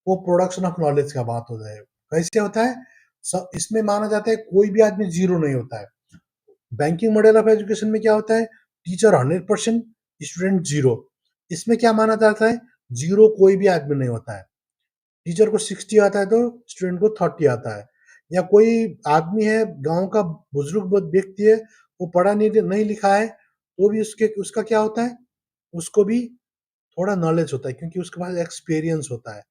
S1: को प्रोडक्शन ऑफ नॉलेज का बात होता है। कैसे होता है? इसमें माना जाता है कोई भी आदमी जीरो नहीं होता है। बैंकिंग मॉडल ऑफ एजुकेशन में क्या होता है? Teacher 100%, student zero. इसमें क्या माना जाता है? जीरो कोई भी आदमी नहीं होता है। टीचर को 60 आता है तो स्टूडेंट को 30 आता है। या कोई आदमी है, गांव का बुजुर्ग व्यक्ति है, वो पढ़ा नहीं लिखा है, तो भी उसका क्या होता है? उसको भी थोड़ा नॉलेज होता है, क्योंकि उसके पास एक्सपीरियंस होता है।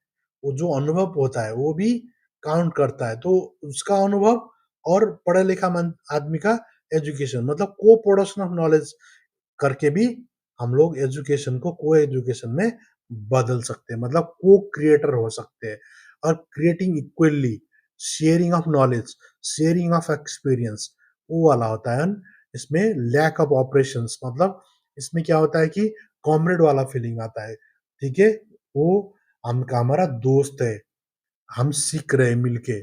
S1: वो जो अनुभव होता है वो भी काउंट करता है। तो उसका अनुभव और पढ़ा लिखा आदमी का एजुकेशन, मतलब को प्रोडक्शन ऑफ नॉलेज करके भी हम लोग एजुकेशन को को एजुकेशन में बदल सकते हैं, मतलब को क्रिएटर हो सकते हैं। और creating equally, sharing of knowledge, sharing of experience, वो वाला होता है। इसमें लैक ऑफ ऑपरेशंस, मतलब इसमें क्या होता है कि कॉमरेड वाला फीलिंग आता है। ठीक है, वो हमका हमारा दोस्त है, हम सीख रहे हैं मिलके,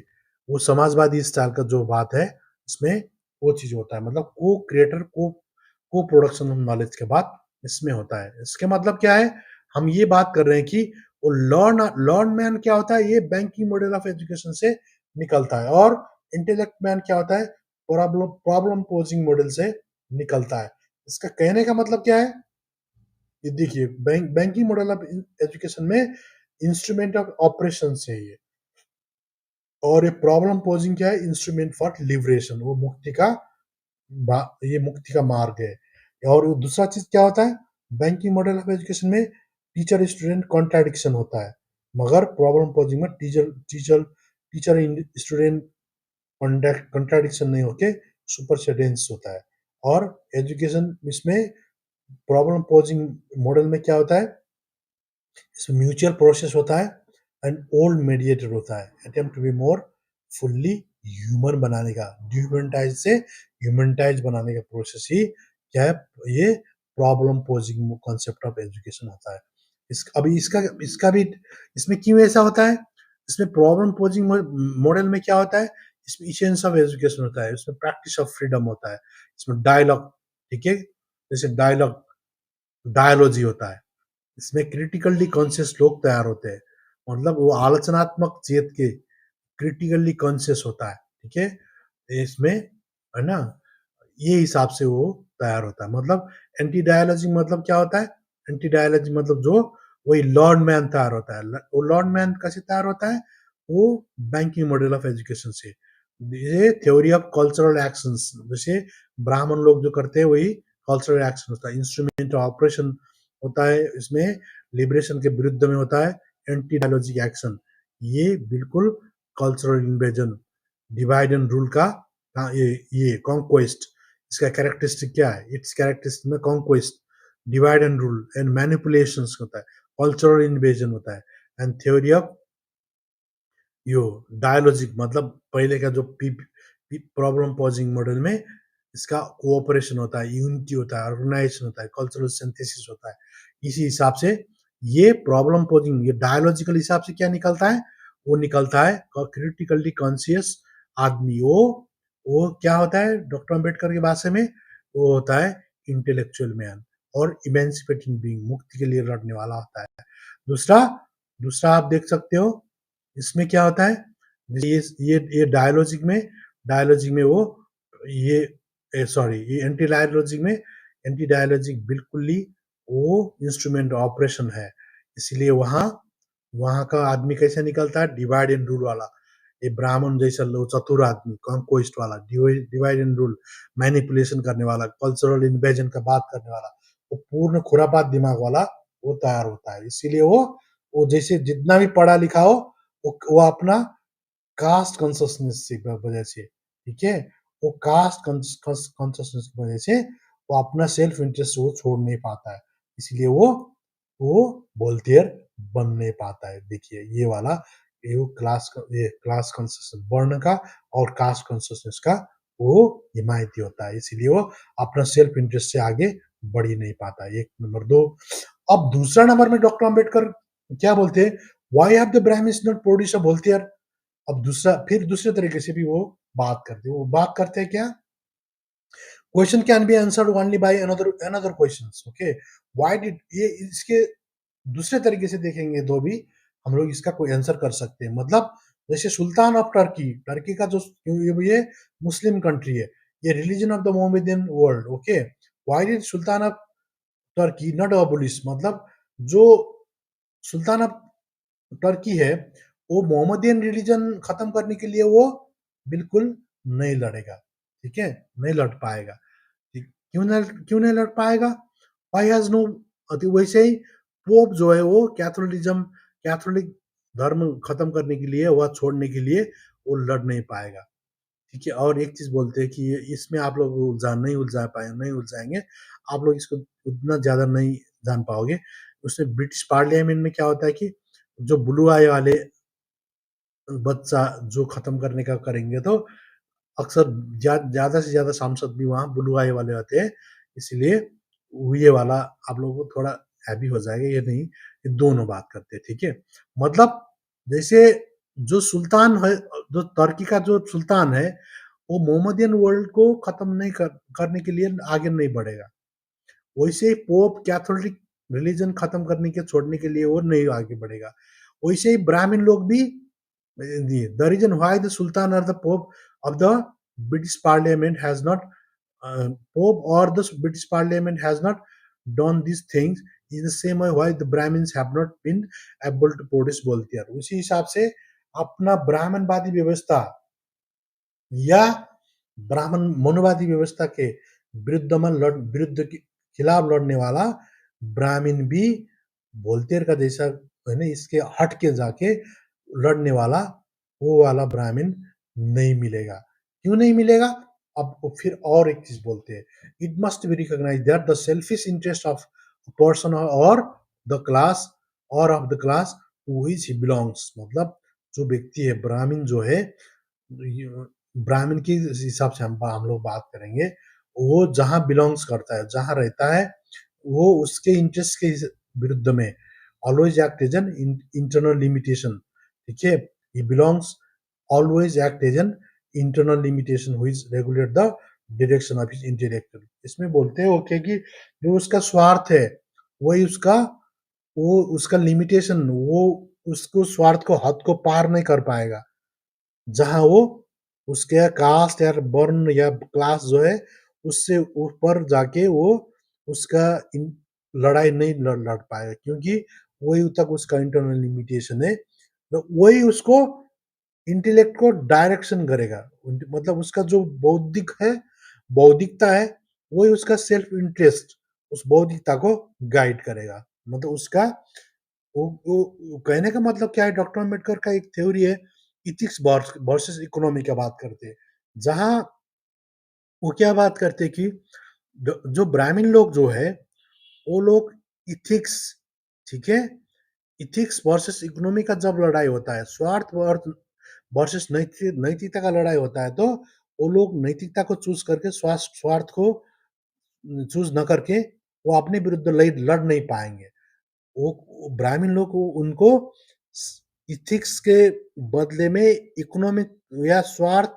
S1: वो समाजवादी स्टाइल का जो बात है, इसमें वो चीज होता है। मतलब को क्रिएटर को प्रोडक्शन ऑफ नॉलेज के बाद इसमें होता है। इसके मतलब क्या है? हम ये बात कर रहे हैं कि वो लर्न मैन क्या होता है? ये बैंकिंग मॉडल ऑफ एजुकेशन से निकलता है। और इंटेलेक्ट मैन क्या होता है? प्रॉब्लम पोजिंग मॉडल से निकलता है। इसका कहने का मतलब क्या है? ये देखिए, बैंकिंग मॉडल ऑफ एजुकेशन में इंस्ट्रूमेंट ऑफ ऑपरेशन है ये। और ये प्रॉब्लम पोजिंग क्या है? इंस्ट्रूमेंट फॉर लिबरेशन, वो ये मुक्ति का मार्ग है। और दूसरा चीज क्या होता है? बैंकिंग मॉडल ऑफ एजुकेशन में टीचर स्टूडेंट कॉन्ट्राडिक्शन होता है, मगर प्रॉब्लम पोजिंग में teacher teacher teacher student contradiction नहीं होके सुपरसेडेंस होता है। और एजुकेशन इसमें प्रॉब्लम पोजिंग मॉडल में क्या होता है? इसमें म्यूचुअल प्रोसेस होता है एंड ओल्ड मेडिएटर होता है। Attempt to be more fully human बनाने का, डिह्यूमनाइज से ह्यूमनाइज बनाने का प्रोसेस ही क्या है? ये problem posing concept of education होता है। अभी इसका भी इसमें क्यों ऐसा होता है? इसमें प्रॉब्लम पोजिंग मॉडल में क्या होता है? इसमें इसेंस ऑफ एजुकेशन होता है, इसमें प्रैक्टिस ऑफ फ्रीडम होता है, इसमें डायलॉग, ठीक है, जैसे डायलॉजी होता है। इसमें क्रिटिकली कॉन्शियस लोग तैयार होते हैं, मतलब वो आलोचनात्मक चेत के क्रिटिकली कॉन्शियस होता है। ठीक है, इसमें है ना, ये हिसाब से वो तैयार होता है। मतलब एंटी डायलॉजी मतलब क्या होता है? एंटी डायलॉजी मतलब जो वही लॉर्ड मैन तैयार होता है। वो लॉर्ड मैन कैसे तैयार होता है? वो बैंकिंग मॉडल ऑफ एजुकेशन से। ये थ्योरी ऑफ कल्चरल एक्शंस, जैसे ब्राह्मण लोग जो करते हैं वही कल्चरल एक्शन होता है। इंस्ट्रूमेंट ऑपरेशन होता है, इसमें लिबरेशन के विरुद्ध में होता है एंटी डायलॉजिक एक्शन। ये बिल्कुल cultural invasion, divide and rule का ये कॉन्क्वेस्ट, इसका कैरेक्टरिस्टिक क्या है? इट्स कैरेक्टरिस्टिक में conquest, divide and rule and manipulations होता है, कल्चरल इन्वेजन होता है। And theory of yo dialogic, मतलब पहले का जो प्रॉब्लम पॉजिंग मॉडल में इसका कोऑपरेशन होता है, यूनिटी होता है, ऑर्गेनाइजेशन होता है, कल्चरल सिंथेसिस होता है। इसी हिसाब से ये प्रॉब्लम पोजिंग, ये डायलॉजिकल हिसाब से क्या निकलता है? वो निकलता है क्रिटिकली कॉन्शियस आदमी। वो क्या होता है डॉक्टर अम्बेडकर की भाषा में? वो होता है इंटेलेक्चुअल मैन और इमेंसिपेटिंग बीइंग, मुक्ति के लिए लड़ने वाला होता है। दूसरा दूसरा आप देख सकते हो, इसमें क्या होता है? ये डायलॉजिक में वो ये सॉरी, ये एंटी डायलॉजिक बिल्कुल ही वो इंस्ट्रूमेंट ऑपरेशन है। इसलिए वहां वहां का आदमी कैसे निकलता है? डिवाइड एंड रूल वाला, ये ब्राह्मण जैसा चतुर आदमी, कॉन्क्वेस्ट वाला, डिवाइड एंड रूल, मैनिपुलेशन करने वाला, कल्चरल इन्वेजन का बात करने वाला, वो पूर्ण खुरापात दिमाग वाला वो तैयार होता है। इसीलिए वो जैसे जितना भी पढ़ा लिखा हो, वो अपना कास्ट कॉन्शसनेस की वजह से, ठीक है, वो कास्ट कॉन्शसनेस की वजह से वो अपना सेल्फ इंटरेस्ट वो छोड़ नहीं पाता है। इसलिए वो वोल्टेयर बन नहीं पाता है। देखिए ये वाला, ये क्लास कॉन्शसनेस, वर्ण का और कास्ट कॉन्शसनेस का वो हिमायती होता है। इसीलिए वो अपना सेल्फ इंटरेस्ट से आगे बढ़ ही नहीं पाता है। एक नंबर दो। अब दूसरा नंबर में डॉक्टर अम्बेडकर क्या बोलते हैं? Why have the Brahmins not produce a Voltaire? अब दूसरे तरीके से भी वो बात करते हैं। वो बात करते हैं क्या? Question can be answered only by another another questions, okay. Why did ये इसके दूसरे तरीके से देखेंगे तो भी हम लोग इसका कोई आंसर कर सकते हैं। मतलब जैसे सुल्तान ऑफ टर्की, टर्की का जो ये मुस्लिम कंट्री है, ये religion of the Mohammedan world, okay. Why did Sultan of Turkey not abolish, मतलब जो सुल्तान ऑफ टर्की है वो मोहम्मदियन रिलीजन खत्म करने के लिए वो बिल्कुल नहीं लड़ेगा, ठीक है, नहीं लड़ पाएगा। क्यों नहीं लड़ पाएगा? वाई हैज नो, वैसे ही पोप जो है वो कैथोलिज्म, कैथोलिक धर्म खत्म करने के लिए, वह छोड़ने के लिए वो लड़ नहीं पाएगा, ठीक है। और एक चीज बोलते हैं कि इसमें आप लोग नहीं उलझाएंगे, आप लोग इसको उतना ज्यादा नहीं जान पाओगे। उसमें ब्रिटिश पार्लियामेंट में क्या होता है कि जो ब्लू आई वाले बच्चा जो खत्म करने का करेंगे तो अक्सर ज्यादा से ज्यादा सांसद भी वहाँ ब्लू आई वाले होते हैं, इसलिए ये वाला आप लोगों को थोड़ा हैवी हो जाएगा, ये नहीं, ये दोनों बात करते हैं, ठीक है। मतलब जैसे जो सुल्तान है, जो तुर्की का जो सुल्तान है, वो मोहम्मदियन वर्ल्ड को खत्म नहीं करने के लिए आगे नहीं बढ़ेगा। वैसे ही पोप कैथोलिक रिलीजन खत्म करने के छोड़ने के लिए वो नहीं आगे बढ़ेगा। वैसे ही ब्राह्मण लोग भी, the reason why the sultan or the pope of the British parliament has not pope or the British parliament has not done these things is the same way why the Brahmins have not been able to produce बोलते हैं। उसी हिसाब से अपना ब्राह्मणवादी व्यवस्था या ब्राह्मण मनुवादी व्यवस्था के विरुद्ध के खिलाफ लड़ने वाला ब्राह्मण भी वोल्टेयर का जैसा है ना, इसके हट के जाके लड़ने वाला वो वाला ब्राह्मण नहीं मिलेगा। क्यों नहीं मिलेगा? अब वो फिर और एक चीज बोलते हैं, it must be recognise that the selfish interest of person or the class or of the class to which he belongs, मतलब जो व्यक्ति है ब्राह्मण जो है, ब्राह्मण के हिसाब से हम लोग बात करेंगे, वो जहाँ बिलोंग्स करता है, जहाँ रहता है, वो उसके इंटरेस्ट के विरुद्ध में always act as an internal limitation, ठीक है। He belongs always act as an internal limitation which regulate the direction of his intellectual. इसमें बोलते हैं ओके कि जो उसका स्वार्थ है वही उसका, वो उसका लिमिटेशन, वो उसको स्वार्थ को हद को पार नहीं कर पाएगा, जहाँ वो उसके कास्ट या बर्न या क्लास जो है उससे ऊपर जाके वो उसका लड़ाई नहीं लड़ पाएगा, क्योंकि वही तक उसका इंटरनल लिमिटेशन है। तो वही उसको इंटेलेक्ट को डायरेक्शन करेगा, मतलब उसका जो बौद्धिक है, बौद्धिकता है, वही उसका सेल्फ इंटरेस्ट उस बौद्धिकता को गाइड करेगा। मतलब उसका वो कहने का मतलब क्या है, डॉक्टर अम्बेडकर का एक थ्योरी है, इथिक्स वर्सेस इकोनॉमी का बात करते हैं, जहां वो क्या बात करते हैं कि जो ब्राह्मण लोग जो है वो लोग इथिक्स, ठीक है, इथिक्स वर्सेस इकोनॉमी का जब लड़ाई होता है, स्वार्थ वर्सेस नैतिकता का लड़ाई होता है, तो वो लोग नैतिकता को चूज करके स्वार्थ को चूज न करके वो अपने विरुद्ध लड़ नहीं पाएंगे। वो ब्राह्मण लोग उनको इथिक्स के बदले में इकोनॉमिक या स्वार्थ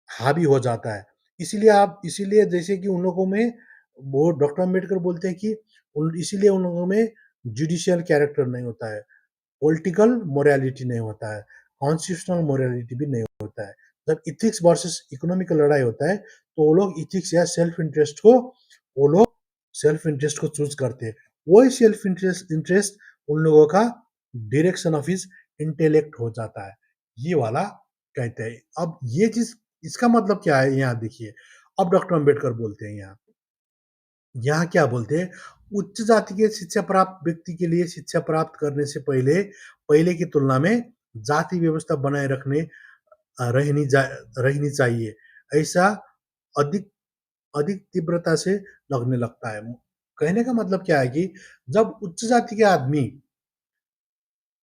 S1: हावी हो जाता है। इसीलिए जैसे कि उन लोगों में, वो डॉक्टर अम्बेडकर बोलते हैं कि इसीलिए उन लोगों में जुडिशियल कैरेक्टर नहीं होता है, पॉलिटिकल मोरालिटी नहीं होता है, कॉन्स्टिट्यूशनल मोरालिटी भी नहीं होता है। जब इथिक्स वर्सेस इकोनॉमिक का लड़ाई होता है तो वो लोग इथिक्स या सेल्फ इंटरेस्ट को चूज करते हैं। वही सेल्फ इंटरेस्ट इंटरेस्ट उन लोगों का डायरेक्शन ऑफ हिज इंटेलेक्ट हो जाता है, ये वाला कहते हैं। अब ये चीज, इसका मतलब क्या है यहाँ देखिए। अब डॉक्टर अम्बेडकर बोलते हैं यहाँ, यहाँ क्या बोलते हैं, उच्च जाति के शिक्षा प्राप्त व्यक्ति के लिए शिक्षा प्राप्त करने से पहले पहले की तुलना में जाति व्यवस्था बनाए रहनी चाहिए, ऐसा अधिक अधिक तीव्रता से लगने लगता है। कहने का मतलब क्या है कि जब उच्च जाति के आदमी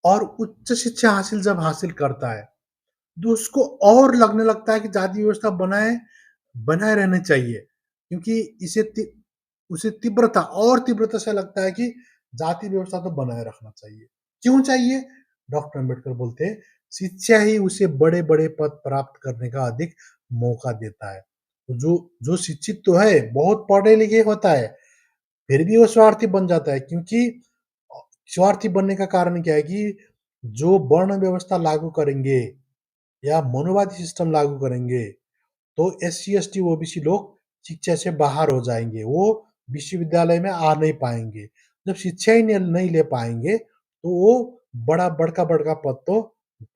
S1: और उच्च शिक्षा जब हासिल करता है, तो उसको और लगने लगता है कि जाति व्यवस्था बनाए बनाए रहने चाहिए, क्योंकि उसे तीव्रता से लगता है कि जाति व्यवस्था तो बनाए रखना चाहिए। क्यों चाहिए? डॉक्टर अम्बेडकर बोलते हैं शिक्षा ही उसे बड़े बड़े पद प्राप्त करने का अधिक मौका देता है। जो जो शिक्षित तो है, बहुत पढ़े लिखे होता है, फिर भी वो स्वार्थी बन जाता है, क्योंकि स्वार्थी बनने का कारण क्या है कि जो वर्ण व्यवस्था लागू करेंगे या मनोवादी सिस्टम लागू करेंगे, तो एससी, एसटी, ओबीसी लोग शिक्षा से बाहर हो जाएंगे, वो विश्वविद्यालय में आ नहीं पाएंगे। जब शिक्षा ही नहीं ले पाएंगे तो वो बड़का बड़का पद तो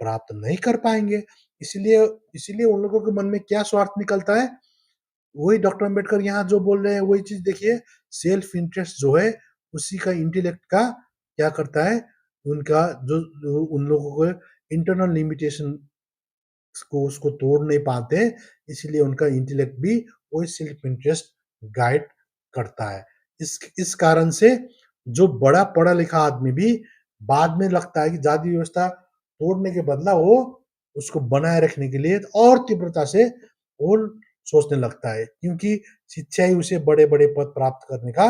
S1: प्राप्त नहीं कर पाएंगे। इसलिए इसलिए उन लोगों के मन में क्या स्वार्थ निकलता है, वही डॉक्टर अम्बेडकर यहाँ जो बोल रहे हैं वही चीज देखिए। सेल्फ इंटरेस्ट जो है उसी का इंटेलेक्ट का क्या करता है, उनका जो उन लोगों को इंटरनल लिमिटेशन को उसको तोड़ नहीं पाते, इसलिए उनका इंटेलेक्ट भी वही सेल्फ इंटरेस्ट गाइड करता है। इस कारण से जो बड़ा पढ़ा लिखा आदमी भी बाद में लगता है कि जाति व्यवस्था तोड़ने के बदला वो उसको बनाए रखने के लिए और तीव्रता से वो सोचने लगता है, क्योंकि शिक्षा ही उसे बड़े बड़े पद प्राप्त करने का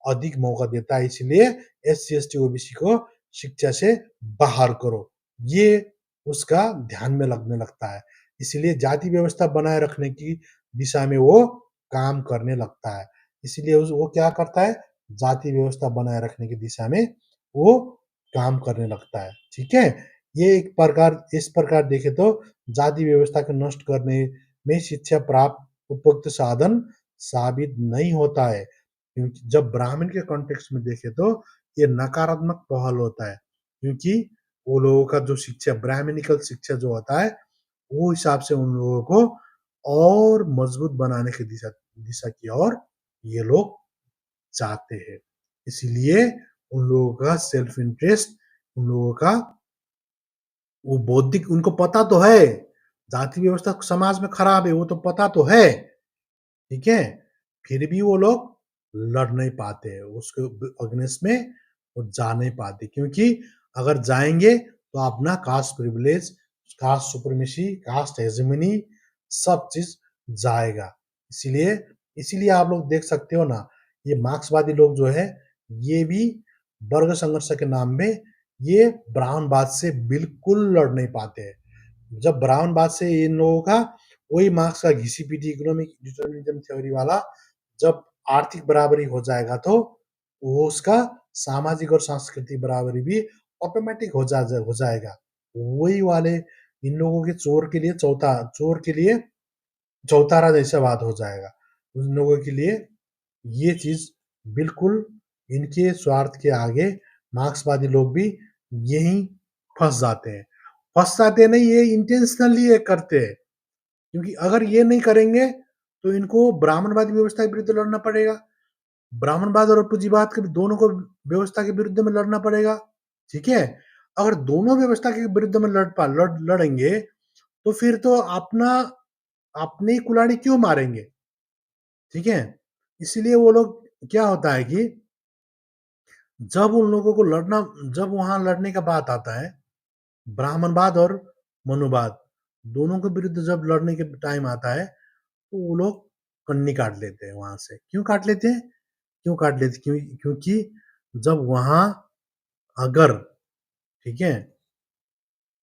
S1: अधिक मौका देता है। इसलिए S C, S T, OBC को शिक्षा से बाहर करो, ये उसका ध्यान में लगने लगता है। इसलिए जाति व्यवस्था बनाए रखने की दिशा में वो काम करने लगता है। इसलिए वो क्या करता है, जाति व्यवस्था बनाए रखने की दिशा में वो काम करने लगता है। ठीक है, ये एक प्रकार इस प्रकार देखे तो जाति व्यवस्था को नष्ट करने में शिक्षा प्राप्त उपयुक्त साधन साबित नहीं होता है, क्योंकि जब ब्राह्मण के कॉन्टेक्स्ट में देखे तो ये नकारात्मक पहल होता है, क्योंकि वो लोगों का जो शिक्षा ब्राह्मणिकल शिक्षा जो होता है वो हिसाब से उन लोगों को और मजबूत बनाने की दिशा दिशा की ओर ये लोग चाहते हैं। इसीलिए उन लोगों का सेल्फ इंटरेस्ट, उन लोगों का वो बौद्धिक, उनको पता तो है जाति व्यवस्था समाज में खराब है, वो तो पता तो है, ठीक है, फिर भी वो लोग लड़ नहीं पाते, उसके अगेंस्ट में वो जा नहीं पाते, क्योंकि अगर जाएंगे तो अपना caste privilege, caste supremacy, caste hegemony सब चीज जाएगा। इसीलिए इसीलिए आप लोग देख सकते हो ना, ये मार्क्सवादी लोग जो है ये भी वर्ग संघर्ष के नाम में ये ब्राह्मणवाद से बिल्कुल लड़ नहीं पाते हैं। जब ब्राह्मणवाद से इन लोगों का वही मार्क्स का घिसी पीटी इकोनॉमिक डिटर्मिनिज्म थ्योरी वाला, जब आर्थिक बराबरी हो जाएगा तो वो उसका सामाजिक और सांस्कृतिक बराबरी भी ऑटोमेटिक हो जाएगा। वही वाले इन लोगों के चोर के लिए चोर के लिए चौतारा जैसा बात हो जाएगा। उन लोगों के लिए ये चीज बिल्कुल इनके स्वार्थ के आगे मार्क्सवादी लोग भी यही फंस जाते हैं। फंस जाते नहीं, ये इंटेंशनली ये करते हैं, क्योंकि अगर ये नहीं करेंगे तो इनको ब्राह्मणवादी व्यवस्था के विरुद्ध लड़ना पड़ेगा, ब्राह्मणवाद और पूंजीवाद के दोनों को व्यवस्था के विरुद्ध में लड़ना पड़ेगा। ठीक है, अगर दोनों व्यवस्था के विरुद्ध में लड़ेंगे तो फिर तो अपना अपनी कुल्हाड़ी क्यों मारेंगे। ठीक है, इसलिए वो लोग क्या होता है कि जब उन लोगों को लड़ना, जब वहां लड़ने का बात आता है, ब्राह्मणवाद और मनुवाद दोनों के विरुद्ध जब लड़ने के टाइम आता है तो वो लोग कन्नी काट लेते हैं वहां से। क्यों काट लेते हैं, क्यों काट लेते क्योंकि जब वहां अगर, ठीक है,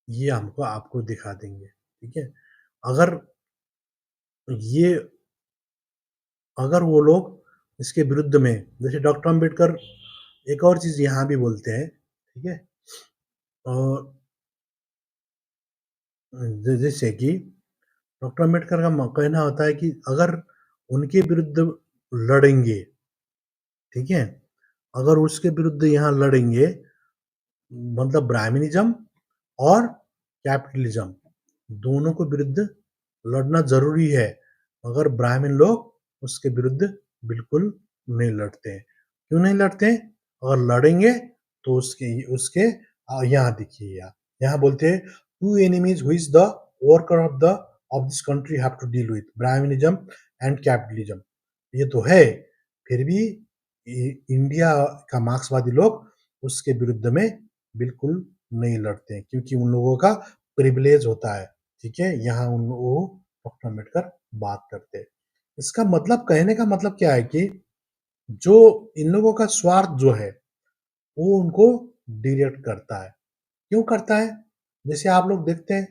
S1: ये हमको आपको दिखा देंगे, ठीक है, अगर ये अगर वो लोग इसके विरुद्ध में, जैसे डॉक्टर अम्बेडकर एक और चीज यहाँ भी बोलते हैं, ठीक है, और जैसे कि डॉक्टर अम्बेडकर का कहना होता है कि अगर उनके विरुद्ध लड़ेंगे, ठीक है, अगर उसके विरुद्ध यहाँ लड़ेंगे, मतलब ब्राह्मणिज्म और कैपिटलिज्म दोनों को विरुद्ध लड़ना जरूरी है, मगर ब्राह्मण लोग उसके विरुद्ध बिल्कुल नहीं लड़ते हैं। क्यों नहीं लड़ते हैं, अगर लड़ेंगे तो उसके उसके यहाँ देखिए, यहाँ बोलते हैं टू एनिमीज हुई the worker of this country have to deal with Brahminism and capitalism. ये तो है, फिर भी इंडिया का मार्क्सवादी लोग उसके विरुद्ध में बिल्कुल नहीं लड़ते हैं, क्योंकि उन लोगों का प्रिविलेज होता है। ठीक है, यहाँ उन वो डॉक्टर अम्बेडकर बात करते हैं। इसका मतलब, कहने का मतलब क्या है कि जो इन लोगों का स्वार्थ जो है वो उनको डिरेक्ट करता है। क्यों करता है, जैसे आप लोग देखते हैं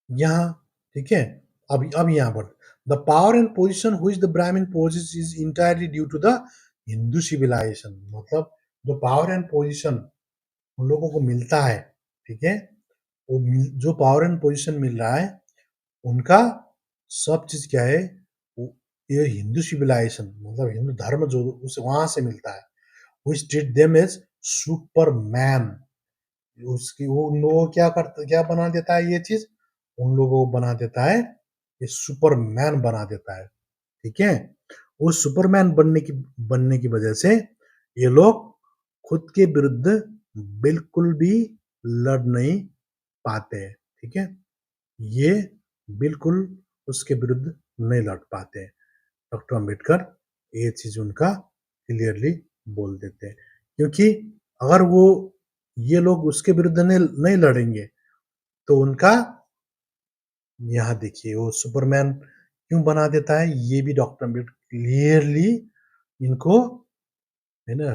S1: यहाँ, ठीक है, अब यहाँ पर The power and position which the Brahmin possesses is entirely due to the Hindu civilization. मतलब जो पावर एंड पोजीशन उन लोगों को मिलता है, ठीक है, वो जो पावर एंड पोजीशन मिल रहा है उनका सब चीज क्या है, ये हिंदू सिविलाइजेशन मतलब हिंदू धर्म जो उस वहां से मिलता है, which treat them as Superman. उसकी वो उन लोगों को क्या बना देता है ये चीज, उन लोगों को बना देता है, ये सुपरमैन बना देता है, ठीक है। उस सुपरमैन बनने की वजह से ये लोग खुद के विरुद्ध बिल्कुल भी लड़ नहीं पाते हैं, ठीक है, ये बिल्कुल उसके विरुद्ध नहीं लड़ पाते हैं। डॉक्टर अंबेडकर ये चीज उनका क्लियरली बोल देते हैं, क्योंकि अगर वो ये लोग उसके विरुद्ध नहीं लड़ेंगे तो उनका, यहाँ देखिए वो सुपरमैन क्यों बना देता है, ये भी डॉक्टर अम्बेडकर क्लियरली इनको है ना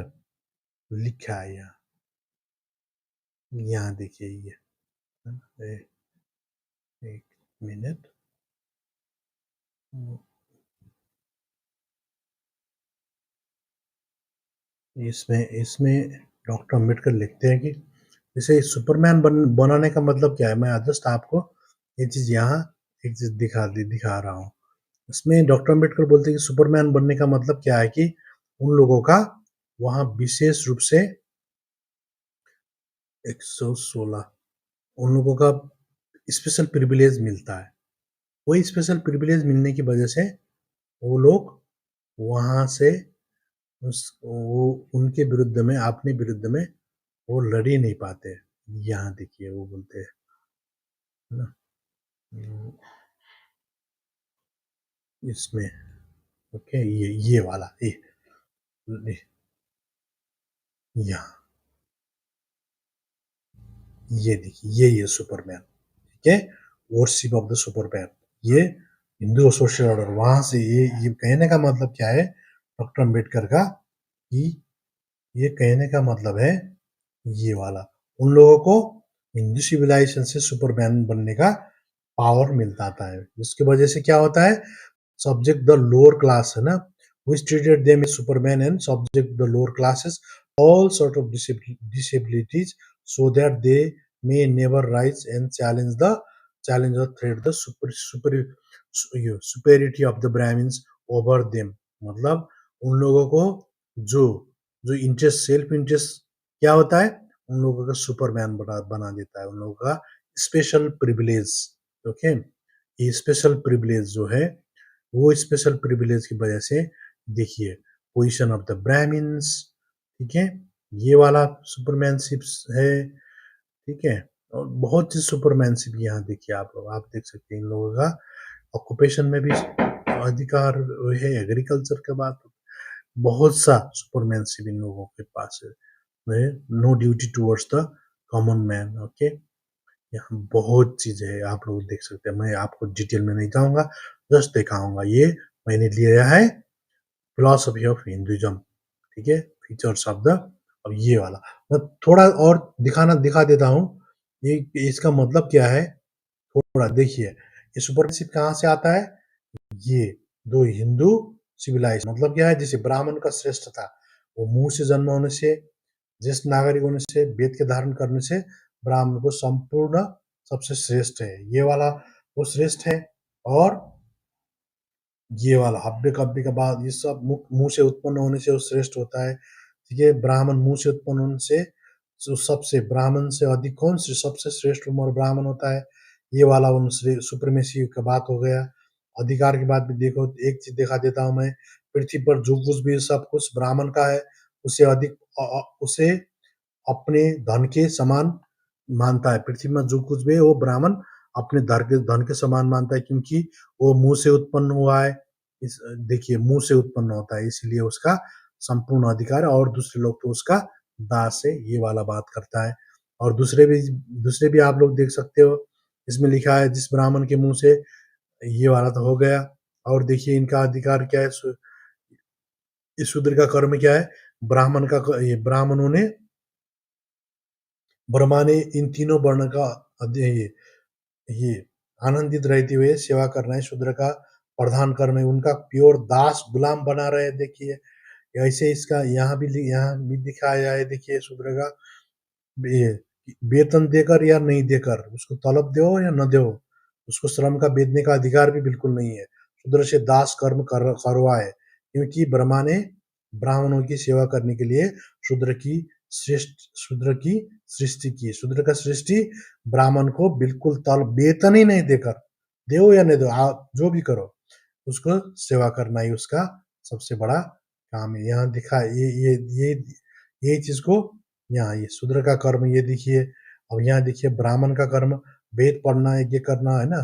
S1: लिखा है यहाँ। यहाँ देखिए ये एक मिनट, इसमें इसमें डॉक्टर अम्बेडकर लिखते हैं कि जैसे सुपरमैन बनाने का मतलब क्या है, मैं जस्ट आपको ये चीज यहाँ एक चीज दिखा रहा हूँ। इसमें डॉक्टर अम्बेडकर बोलते हैं कि सुपरमैन बनने का मतलब क्या है कि उन लोगों का वहां विशेष रूप से 116 उन लोगों का स्पेशल प्रिविलेज मिलता है। वही स्पेशल प्रिविलेज मिलने की वजह से वो लोग वहां से वो उनके विरुद्ध में अपने विरुद्ध में वो लड़ ही नहीं पाते। यहाँ देखिए वो बोलते हैं ना, इसमें ओके ये वाला यहाँ ये देखिए ये सुपरमैन, ठीक है, वर्शिप ऑफ द सुपरमैन, ये हिंदू सोशल ऑर्डर वहां से ये कहने का मतलब क्या है डॉक्टर अंबेडकर का, कि ये कहने का मतलब है ये वाला उन लोगों को हिंदू सिविलाइजेशन से सुपरमैन बनने का पावर मिलता था है, जिसकी वजह से क्या होता है, subject the lower class है ना, which treated them as supermen and subject the lower classes all sort of disabilities so that they may never rise and challenge or threat the superiority of the Brahmins over them। मतलब उन लोगों को जो जो interest self interest क्या होता है, उन लोगों का सुपरमैन बना देता है, उन लोगों का स्पेशल प्रिविलेज, ओके, ये स्पेशल प्रिविलेज जो है वो स्पेशल प्रिविलेज की वजह से देखिए पोजीशन ऑफ द ब्राह्मिन्स, ठीक है, ये वाला सुपरमैनशिप है, ठीक है, और बहुत चीज सुपरमैनशिप यहाँ देखिए आप देख सकते हैं इन लोगों का ऑक्यूपेशन में भी अधिकार है, एग्रीकल्चर के बाद बहुत सा सुपरमैनशिप इन लोगों के पास है, no duty towards the common man, okay, यहाँ बहुत चीजें है आप लोग देख सकते हैं, मैं आपको डिटेल में नहीं जाऊंगा, जस्ट दिखाऊंगा, ये मैंने लिया है फिलोसफी ऑफ हिंदुइज्म, ठीक है, फीचर्स ऑफ द, अब ये वाला मैं थोड़ा और दिखा देता हूँ, ये इसका मतलब क्या है, थोड़ा देखिए ये सुपरशिप कहाँ से आता है, ये दो हिंदू सिविलाइजेशन मतलब क्या है, जैसे ब्राह्मण का श्रेष्ठ था, वो मुंह से जन्म होने से, ज्येष्ठ नागरिक होने से, वेद के धारण करने से ब्राह्मण को संपूर्ण सबसे श्रेष्ठ है, ये वाला वो श्रेष्ठ है, और ये वाला हब्बे कब्बे के बाद ये सब मुंह से उत्पन्न होने से वो श्रेष्ठ होता है, ठीक है, ब्राह्मण मुंह से उत्पन्न होने से जो सबसे ब्राह्मण से अधिक कौन से सबसे श्रेष्ठ उम्र ब्राह्मण होता है, ये वाला उन सुप्रीमेसी का बात हो गया। अधिकार की बात भी देखो, एक चीज दिखा देता हूँ मैं, पृथ्वी पर जो कुछ भी सब कुछ ब्राह्मण का है उसे अधिक उसे अपने धन के समान मानता है, पृथ्वी में जो कुछ भी है वो ब्राह्मण अपने धन के समान मानता है, क्योंकि वो मुंह से उत्पन्न हुआ है, इस देखिए मुंह से उत्पन्न होता है इसलिए उसका संपूर्ण अधिकार है, और दूसरे लोग तो उसका दास है, ये वाला बात करता है। और दूसरे भी आप लोग देख सकते हो, इसमें लिखा है जिस ब्राह्मण के मुंह से, ये वाला तो हो गया, और देखिए इनका अधिकार क्या है, इस शूद्र का कर्म क्या है, ब्राह्मण का ये ब्राह्मणों ने ब्रह्मा ने इन तीनों वर्ण का ये आनंदित रहते हुए सेवा करना है शूद्र का प्रधान कर्म है, उनका प्योर दास गुलाम बना रहे हैं। देखिए ऐसे इसका यहाँ भी दिखाया है। देखिए शूद्र का ये वेतन देकर या नहीं देकर, उसको तलब दो या न दो, उसको श्रम का बेचने का अधिकार भी बिल्कुल नहीं है। शूद्र से दास कर्म करवाए, क्योंकि ब्रह्मा ने ब्राह्मणों की सेवा करने के लिए शूद्र की सृष्टि की। शूद्र का सृष्टि ब्राह्मण को बिल्कुल तल वेतन ही नहीं देकर, दो या नहीं दो, आप जो भी करो, उसको सेवा करना ही उसका सबसे बड़ा काम है। यहाँ दिखा ये चीज को, यहाँ ये शूद्र का कर्म ये देखिए। अब यहाँ देखिए ब्राह्मण का कर्म वेद पढ़ना, यज्ञ करना है ना।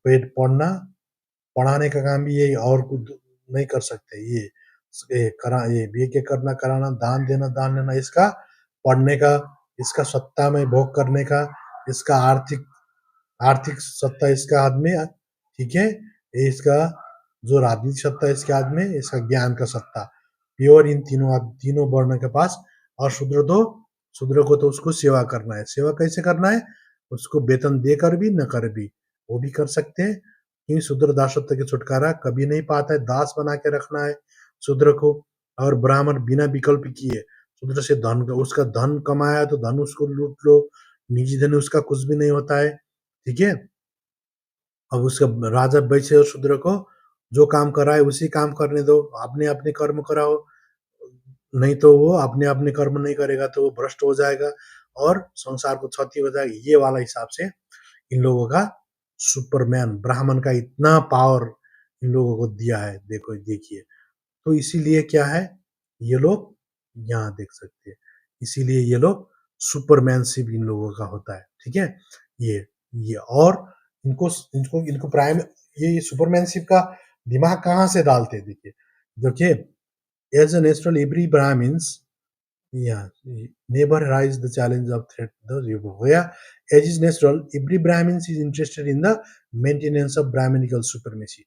S1: वेद पढ़ना, पढ़ाने का काम भी ये, और कुछ नहीं कर सकते। ये यज्ञ करना, कराना, दान देना, दान लेना, इसका पढ़ने का, इसका सत्ता में भोग करने का, इसका आर्थिक आर्थिक सत्ता इसका हाथ में, ठीक है। ये इसका जो राजनीतिक सत्ता है इसके हाथ में, इसका ज्ञान का सत्ता प्योर इन तीनों वर्ण के पास। और शूद्र को तो उसको सेवा करना है। सेवा कैसे करना है? उसको वेतन देकर भी न कर भी, वो भी कर सकते हैं। क्योंकि शूद्र दासत्व के छुटकारा कभी नहीं पाता है, दास बना के रखना है शूद्र को। और ब्राह्मण बिना विकल्प किए शूद्र से धन, उसका धन कमाया तो धन उसको लूट लो, निजी धन उसका कुछ भी नहीं होता है, ठीक है। अब उसका राजा वैश्य और शूद्र को जो काम कराए उसी काम करने दो, अपने अपने कर्म कराओ। नहीं तो वो अपने अपने कर्म नहीं करेगा तो वो भ्रष्ट हो जाएगा और संसार को क्षति हो जाएगी। ये वाला हिसाब से इन लोगों का सुपरमैन ब्राह्मण का इतना पावर इन लोगों को दिया है। देखो देखिए, तो इसीलिए क्या है, ये लोग यहाँ देख सकते हैं, इसीलिए ये लोग सुपरमैनशिप इन लोगों का होता है, ठीक है। ये और इनको इनको इनको प्राइम, ये सुपरमैनशिप का दिमाग कहाँ से डालते हैं? देखिए देखिए, as a natural every Brahmins, yeah, never rise the challenge of threat the yoga. Where as is natural, every Brahmins is interested in the maintenance of Brahminical supremacy.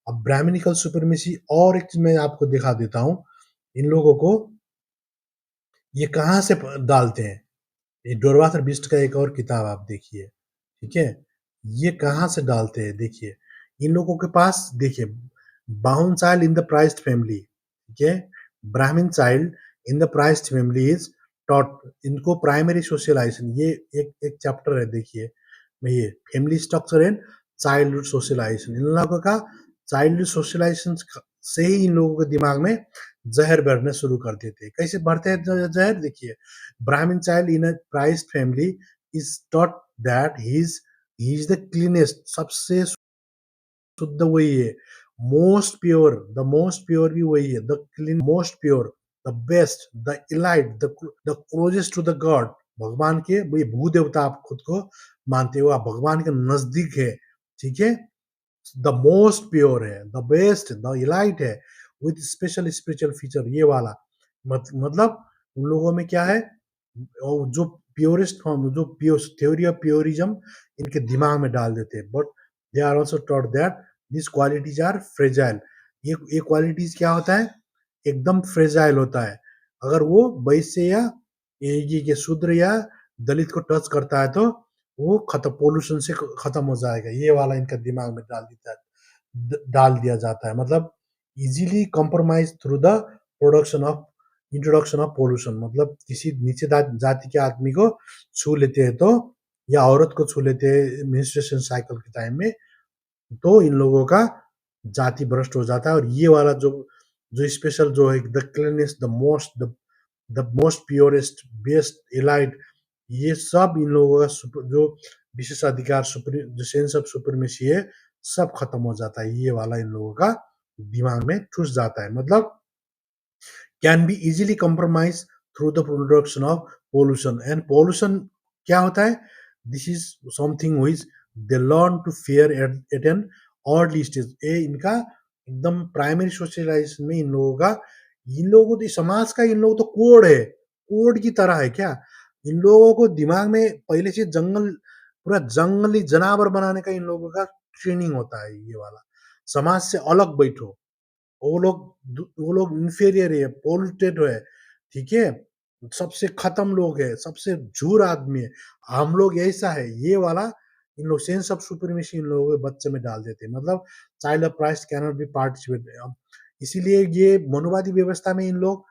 S1: अब ब्राह्मणिकल सुपरमेसी और एक चीज मैं आपको दिखा देता हूँ इन लोगों को, ये कहाँ से डालते हैं। ये डोरवाथर बिस्ट का एक और किताब आप देखिए, ठीक है। ये कहाँ से डालते हैं देखिए, इन लोगों के पास देखिए, bound child in the prized family, ठीक है। Brahmin child in the prized family is taught, इनको प्राइमरी सोशलाइजेशन, ये एक चैप्टर है देखिए, ये family structure and childhood socialisation. इन लोगों का चाइल्डहुड सोशलाइजेशन से ही इन लोगों के दिमाग में जहर भरना शुरू कर देते हैं। कैसे भरते हैं जहर? देखिए, Brahmin child in a prized family is taught that he is the cleanest, सबसे शुद्ध वही है, most pure, the most pure भी वही है, the clean most pure, the best, the elite, the closest to the God. भगवान के, ये भू देवता आप खुद को मानते हो, आप भगवान के नजदीक है, ठीक है। द मोस्ट प्योर है, द बेस्ट, द इलाइट है, विथ स्पेशल स्पिरिचुअल फीचर, ये वाला मतलब उन लोगों में क्या है, जो प्योरेस्ट फॉर्म, जो प्योर थ्योरी ऑफ प्योरिज्म इनके दिमाग में डाल देते हैं। But they are also taught that this qualities are fragile. ये क्वालिटीज क्या होता है? एकदम फ्रेजाइल होता है। अगर वो वैश्य या ये शूद्र या दलित को टच करता है तो वो खत्म, पोल्यूशन से खत्म हो जाएगा। ये वाला इनका दिमाग में डाल दिया जाता है। मतलब easily compromise through the introduction of pollution, मतलब किसी नीचे जाति के आदमी को छू लेते हैं तो, या औरत को छू लेते हैं मेंस्ट्रुएशन साइकिल के टाइम में, तो इन लोगों का जाति भ्रष्ट हो जाता है। और ये वाला जो जो स्पेशल जो है, the cleanest, the most purest, best, elite, ये सब इन लोगों का जो विशेष अधिकार, जो सेंस ऑफ सुपरमेसी है, सब खत्म हो जाता है। ये वाला इन लोगों का दिमाग में घुस जाता है। मतलब can be easily compromise through the production of pollution. And pollution क्या होता है? This is something which they learn to fear at an early stage. ये इनका एकदम प्राइमरी सोशलाइजेशन में इन लोगों का, इन लोगों को समाज का, इन लोगों तो कोड है, कोड की तरह है क्या। इन लोगों को दिमाग में पहले से पूरा जंगली जानवर बनाने का इन लोगों का ट्रेनिंग होता है। ये वाला समाज से अलग बैठो, वो लोग इंफीरियर है, पोल्यूटेड है, ठीक है, सबसे खत्म लोग है, सबसे झूर आदमी है, हम लोग ऐसा है, ये वाला इन लोग सेंस ऑफ सुप्रीमेसी इन लोगों के बच्चे में डाल देते हैं, मतलब child of Christ can not be participate. अब इसीलिए ये मनुवादी व्यवस्था में इन लोग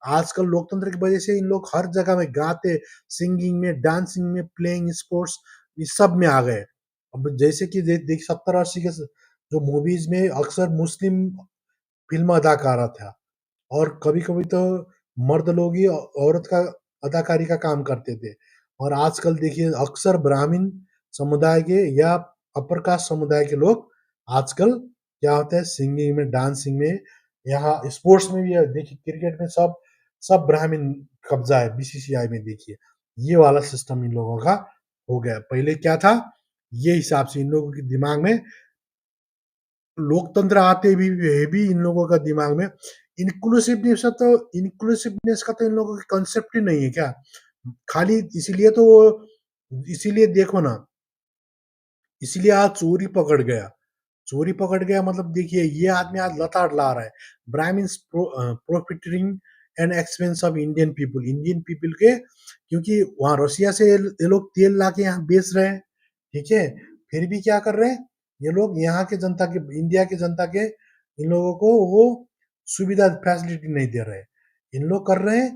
S1: आजकल लोकतंत्र की वजह से इन लोग हर जगह में गाते, सिंगिंग में, डांसिंग में, प्लेइंग स्पोर्ट्स, इस सब में आ गए। अब जैसे कि देख 70-80 के जो मूवीज में अक्सर मुस्लिम फिल्म अदाकारा था, और कभी-कभी तो मर्द लोग ही औरत का अदाकारी का काम करते थे। और आजकल देखिए अक्सर ब्राह्मण समुदाय के या अपर कास्ट समुदाय के लोग आजकल क्या होता है, सिंगिंग में, डांसिंग में, यहाँ स्पोर्ट्स में भी है। देखिए क्रिकेट में सब सब ब्राह्मण कब्जा है बीसीसीआई में। देखिए ये वाला सिस्टम इन लोगों का हो गया। पहले क्या था, ये हिसाब से इन लोगों के दिमाग में लोकतंत्र आते भी इन लोगों का दिमाग में इंक्लूसिवनेस का तो इन लोगों का कंसेप्ट ही नहीं है क्या। खाली इसीलिए तो वो, इसीलिए देखो ना, इसलिए आज चोरी पकड़ गया। चोरी पकड़ गया मतलब देखिए ये आदमी आज लताड़ ला रहा है, Brahmins profiting and expense of Indian people के, क्योंकि वहां रशिया से ये लोग तेल ला के यहाँ बेच रहे हैं, ठीक है। फिर भी क्या कर रहे हैं ये लोग, यहाँ के जनता के, इंडिया के जनता के, इन लोगों को वो सुविधा फैसिलिटी नहीं दे रहे। इन लोग कर रहे हैं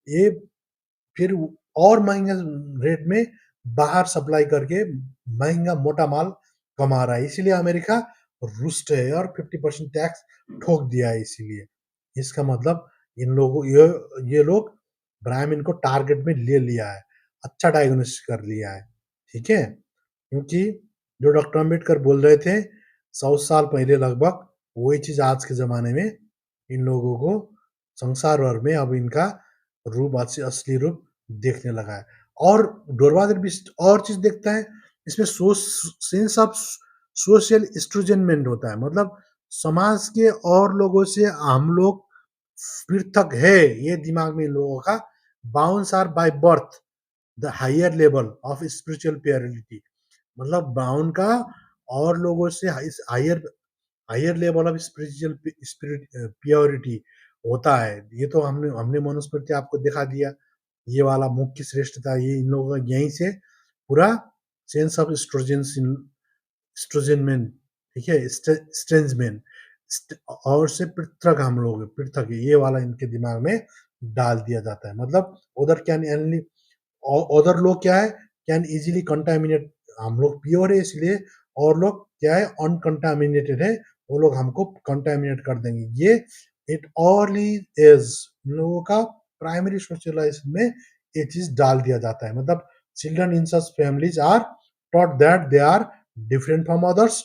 S1: ये, फिर और महंगे रेट में बाहर सप्लाई करके महंगा मोटा माल कमा रहा है। इसीलिए अमेरिका रुष्ट है और 50% टैक्स ठोक दिया है। इसीलिए इसका मतलब इन लोगों ये लोग ब्राह्मण को टारगेट में ले लिया है, अच्छा डायग्नोसिस कर लिया है, ठीक है। क्योंकि जो डॉक्टर अम्बेडकर बोल रहे थे 100 साल पहले लगभग, वही चीज आज के जमाने में इन लोगों को संसार भर में अब इनका रूप, असली रूप देखने लगा है। और डोरवादर भी और चीज देखता है इसमें, सेंस ऑफ सोशल स्ट्रूजेनमेंट होता है, मतलब समाज के और लोगों से हम लोग पृथक है, ये दिमाग में इन लोगों का। बाउंस are by birth the higher level of spiritual purity, मतलब ब्राउन का और लोगों से higher higher level of spiritual spirit purity होता है। ये तो हमने हमने मनुस्मृति आपको दिखा दिया, ये वाला मुख्य श्रेष्ठता ये इन लोगों का यहीं से पूरा सेंस ऑफ स्ट्रोजेनमेन, ठीक है, स्ट्रेंजमेन, और से पृथक हम लोग पृथक है, ये वाला इनके दिमाग में डाल दिया जाता है। मतलब उधर कैन एनली, उधर लोग क्या है, कैन इजीली कंटामिनेट, हम लोग प्योर है इसलिए, और लोग क्या है अनकंटामिनेटेड है, वो लोग हमको कंटामिनेट कर देंगे। ये इट अर्ली एज इन लोगों का प्राइमरी सोशलाइजेशन में ये चीज डाल दिया जाता है। मतलब children in such families are taught that they are different from others,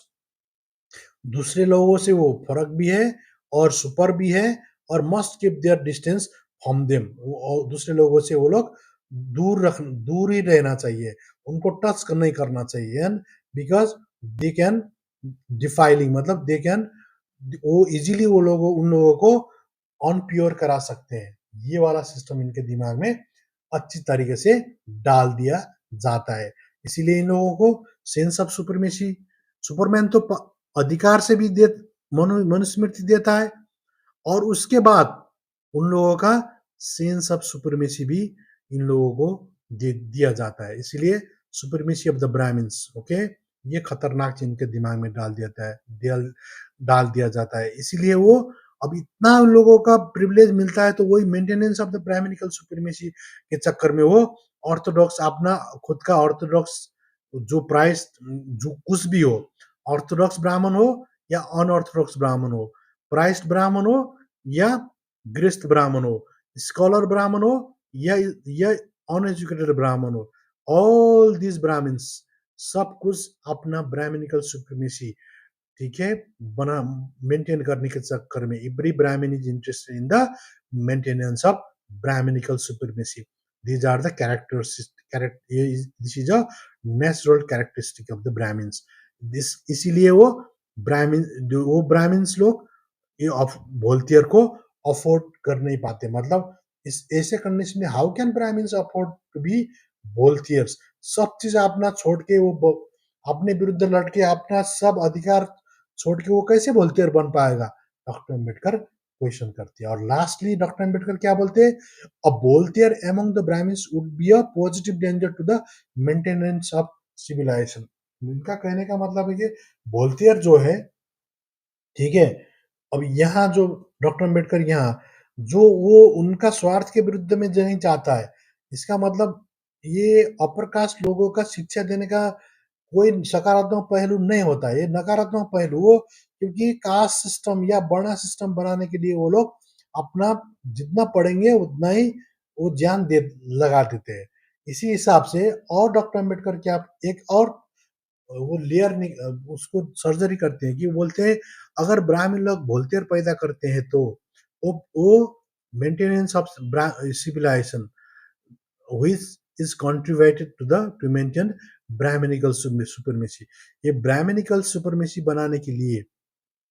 S1: दूसरे लोगों से वो फर्क भी है और सुपर भी है, और must keep their distance from them, और दूसरे लोगों से वो लोग दूर ही रहना चाहिए, उनको टच नहीं करना चाहिए। एंड बिकॉज दे कैन डिफाइलिंग, मतलब दे कैन, वो इजीली वो लोगों उन लोगों को अनप्योर करा सकते हैं। ये वाला सिस्टम इनके दिमाग में अच्छी तरीके से डाल दिया जाता है। इसीलिए इन लोगों को सेंस ऑफ सुपरमेसी, सुपरमैन तो अधिकार से भी दे, मनुस्मृति देता है, और उसके बाद उन लोगों का सेंस ऑफ सुपरमेसी भी इन लोगों को दे दिया जाता है। इसलिए supremacy of the Brahmins, okay, ये खतरनाक चीज इनके दिमाग में डाल दिया जाता है। इसीलिए वो अब इतना उन लोगों का प्रिविलेज मिलता है, तो वही maintenance of the Brahminical supremacy के चक्कर में वो ऑर्थोडॉक्स अपना खुद का ऑर्थोडॉक्स जो प्राइस, जो कुछ भी हो, ऑर्थोडॉक्स ब्राह्मण हो या अनऑर्थोडॉक्स ब्राह्मण हो, प्राइस्ट ब्राह्मण हो या गृहस्थ ब्राह्मण हो, स्कॉलर ब्राह्मण हो या अनएजुकेटेड ब्राह्मण हो, ऑल दिस ब्राह्मण्स सब कुछ अपना ब्राह्मणिकल सुप्रीमेसी, ठीक है, बना मेंटेन करने के चक्कर में every Brahmin is interested in the maintenance of Brahminical supremacy. These are the this is a natural characteristic of the Brahmins. This इसीलिए वो ब्राह्मण्स लोग ये वोल्टियर को अफोर्ड कर नहीं पाते। मतलब इस ऐसे कंडीशन में how can Brahmins afford to be Voltaires, सब चीज अपना छोड़ के वो अपने विरुद्ध लड़के अपना सब अधिकार छोड़ के वो कैसे वोल्टियर बन पाएगा, डॉक्टर अम्बेडकर क्वेश्चन करते हैं। और लास्टली डॉक्टर अम्बेडकर क्या बोलते हैं, a Voltaire among the Brahmins would be a positive danger to the maintenance of civilisation. उनका कहने का मतलब है कि वोल्टेयर जो है, ठीक है? अब यहाँ जो डॉक्टर अम्बेडकर यहाँ जो वो उनका स्वार्थ के विरुद्ध में नहीं चाहता है। इसका मतलब ये अपर कास्ट लोगों का शिक्षा देने का कोई सकारात्मक पहलू नहीं होता है। ये नकारात्मक पहलू वो क्योंकि कास्ट सिस्टम या वर्ण सिस्टम बनाने के लिए वो लोग अपना जितना पढ़ेंगे उतना ही वो ज्ञान दे लगा देते हैं। इसी हिसाब से और डॉक्टर अम्बेडकर क्या एक और वो लेयर उसको सर्जरी करते हैं कि बोलते हैं अगर ब्राह्मण लोग वोल्टेयर पैदा करते हैं तो वो maintenance of civilization which is contributed to the to maintain Brahminical supremacy. ये ब्राह्मणिकल सुपरमेसी बनाने के लिए